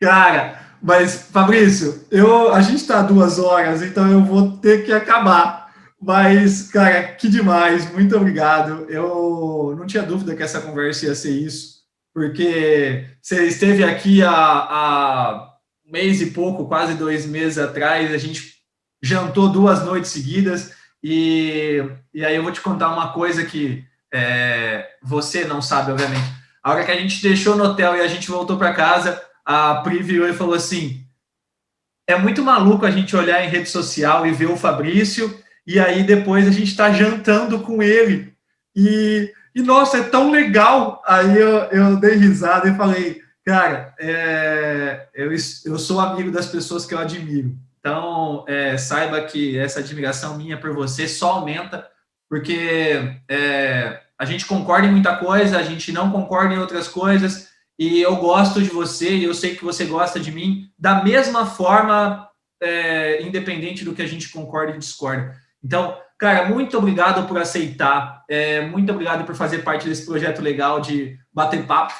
Cara, mas, Fabrício, a gente está 2 horas, então eu vou ter que acabar. Mas, cara, que demais, muito obrigado. Eu não tinha dúvida que essa conversa ia ser isso, porque você esteve aqui há 1 mês e pouco, quase 2 meses atrás, a gente jantou 2 noites seguidas, e aí eu vou te contar uma coisa que você não sabe, obviamente. A hora que a gente deixou no hotel e a gente voltou para casa, a Pri virou e falou assim: é muito maluco a gente olhar em rede social e ver o Fabrício, e aí depois a gente está jantando com ele. Nossa, é tão legal. Aí eu dei risada e falei, cara, eu sou amigo das pessoas que eu admiro. Então, saiba que essa admiração minha por você só aumenta, porque a gente concorda em muita coisa, a gente não concorda em outras coisas, e eu gosto de você, e eu sei que você gosta de mim, da mesma forma, independente do que a gente concorda e discorda. Então, cara, muito obrigado por aceitar, muito obrigado por fazer parte desse projeto legal de bater papo,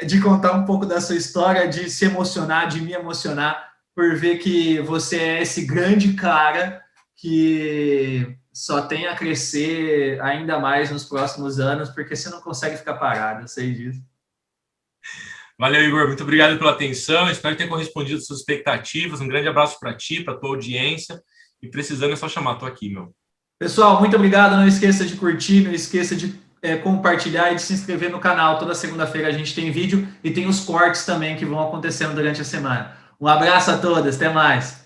de contar um pouco da sua história, de se emocionar, de me emocionar, por ver que você é esse grande cara que só tem a crescer ainda mais nos próximos anos, porque você não consegue ficar parado, eu sei disso. Valeu, Igor. Muito obrigado pela atenção. Espero ter correspondido às suas expectativas. Um grande abraço para ti, para a tua audiência. E precisando é só chamar. Estou aqui, meu. Pessoal, muito obrigado. Não esqueça de curtir, não esqueça de compartilhar e de se inscrever no canal. Toda segunda-feira a gente tem vídeo e tem os cortes também que vão acontecendo durante a semana. Um abraço a todas. Até mais.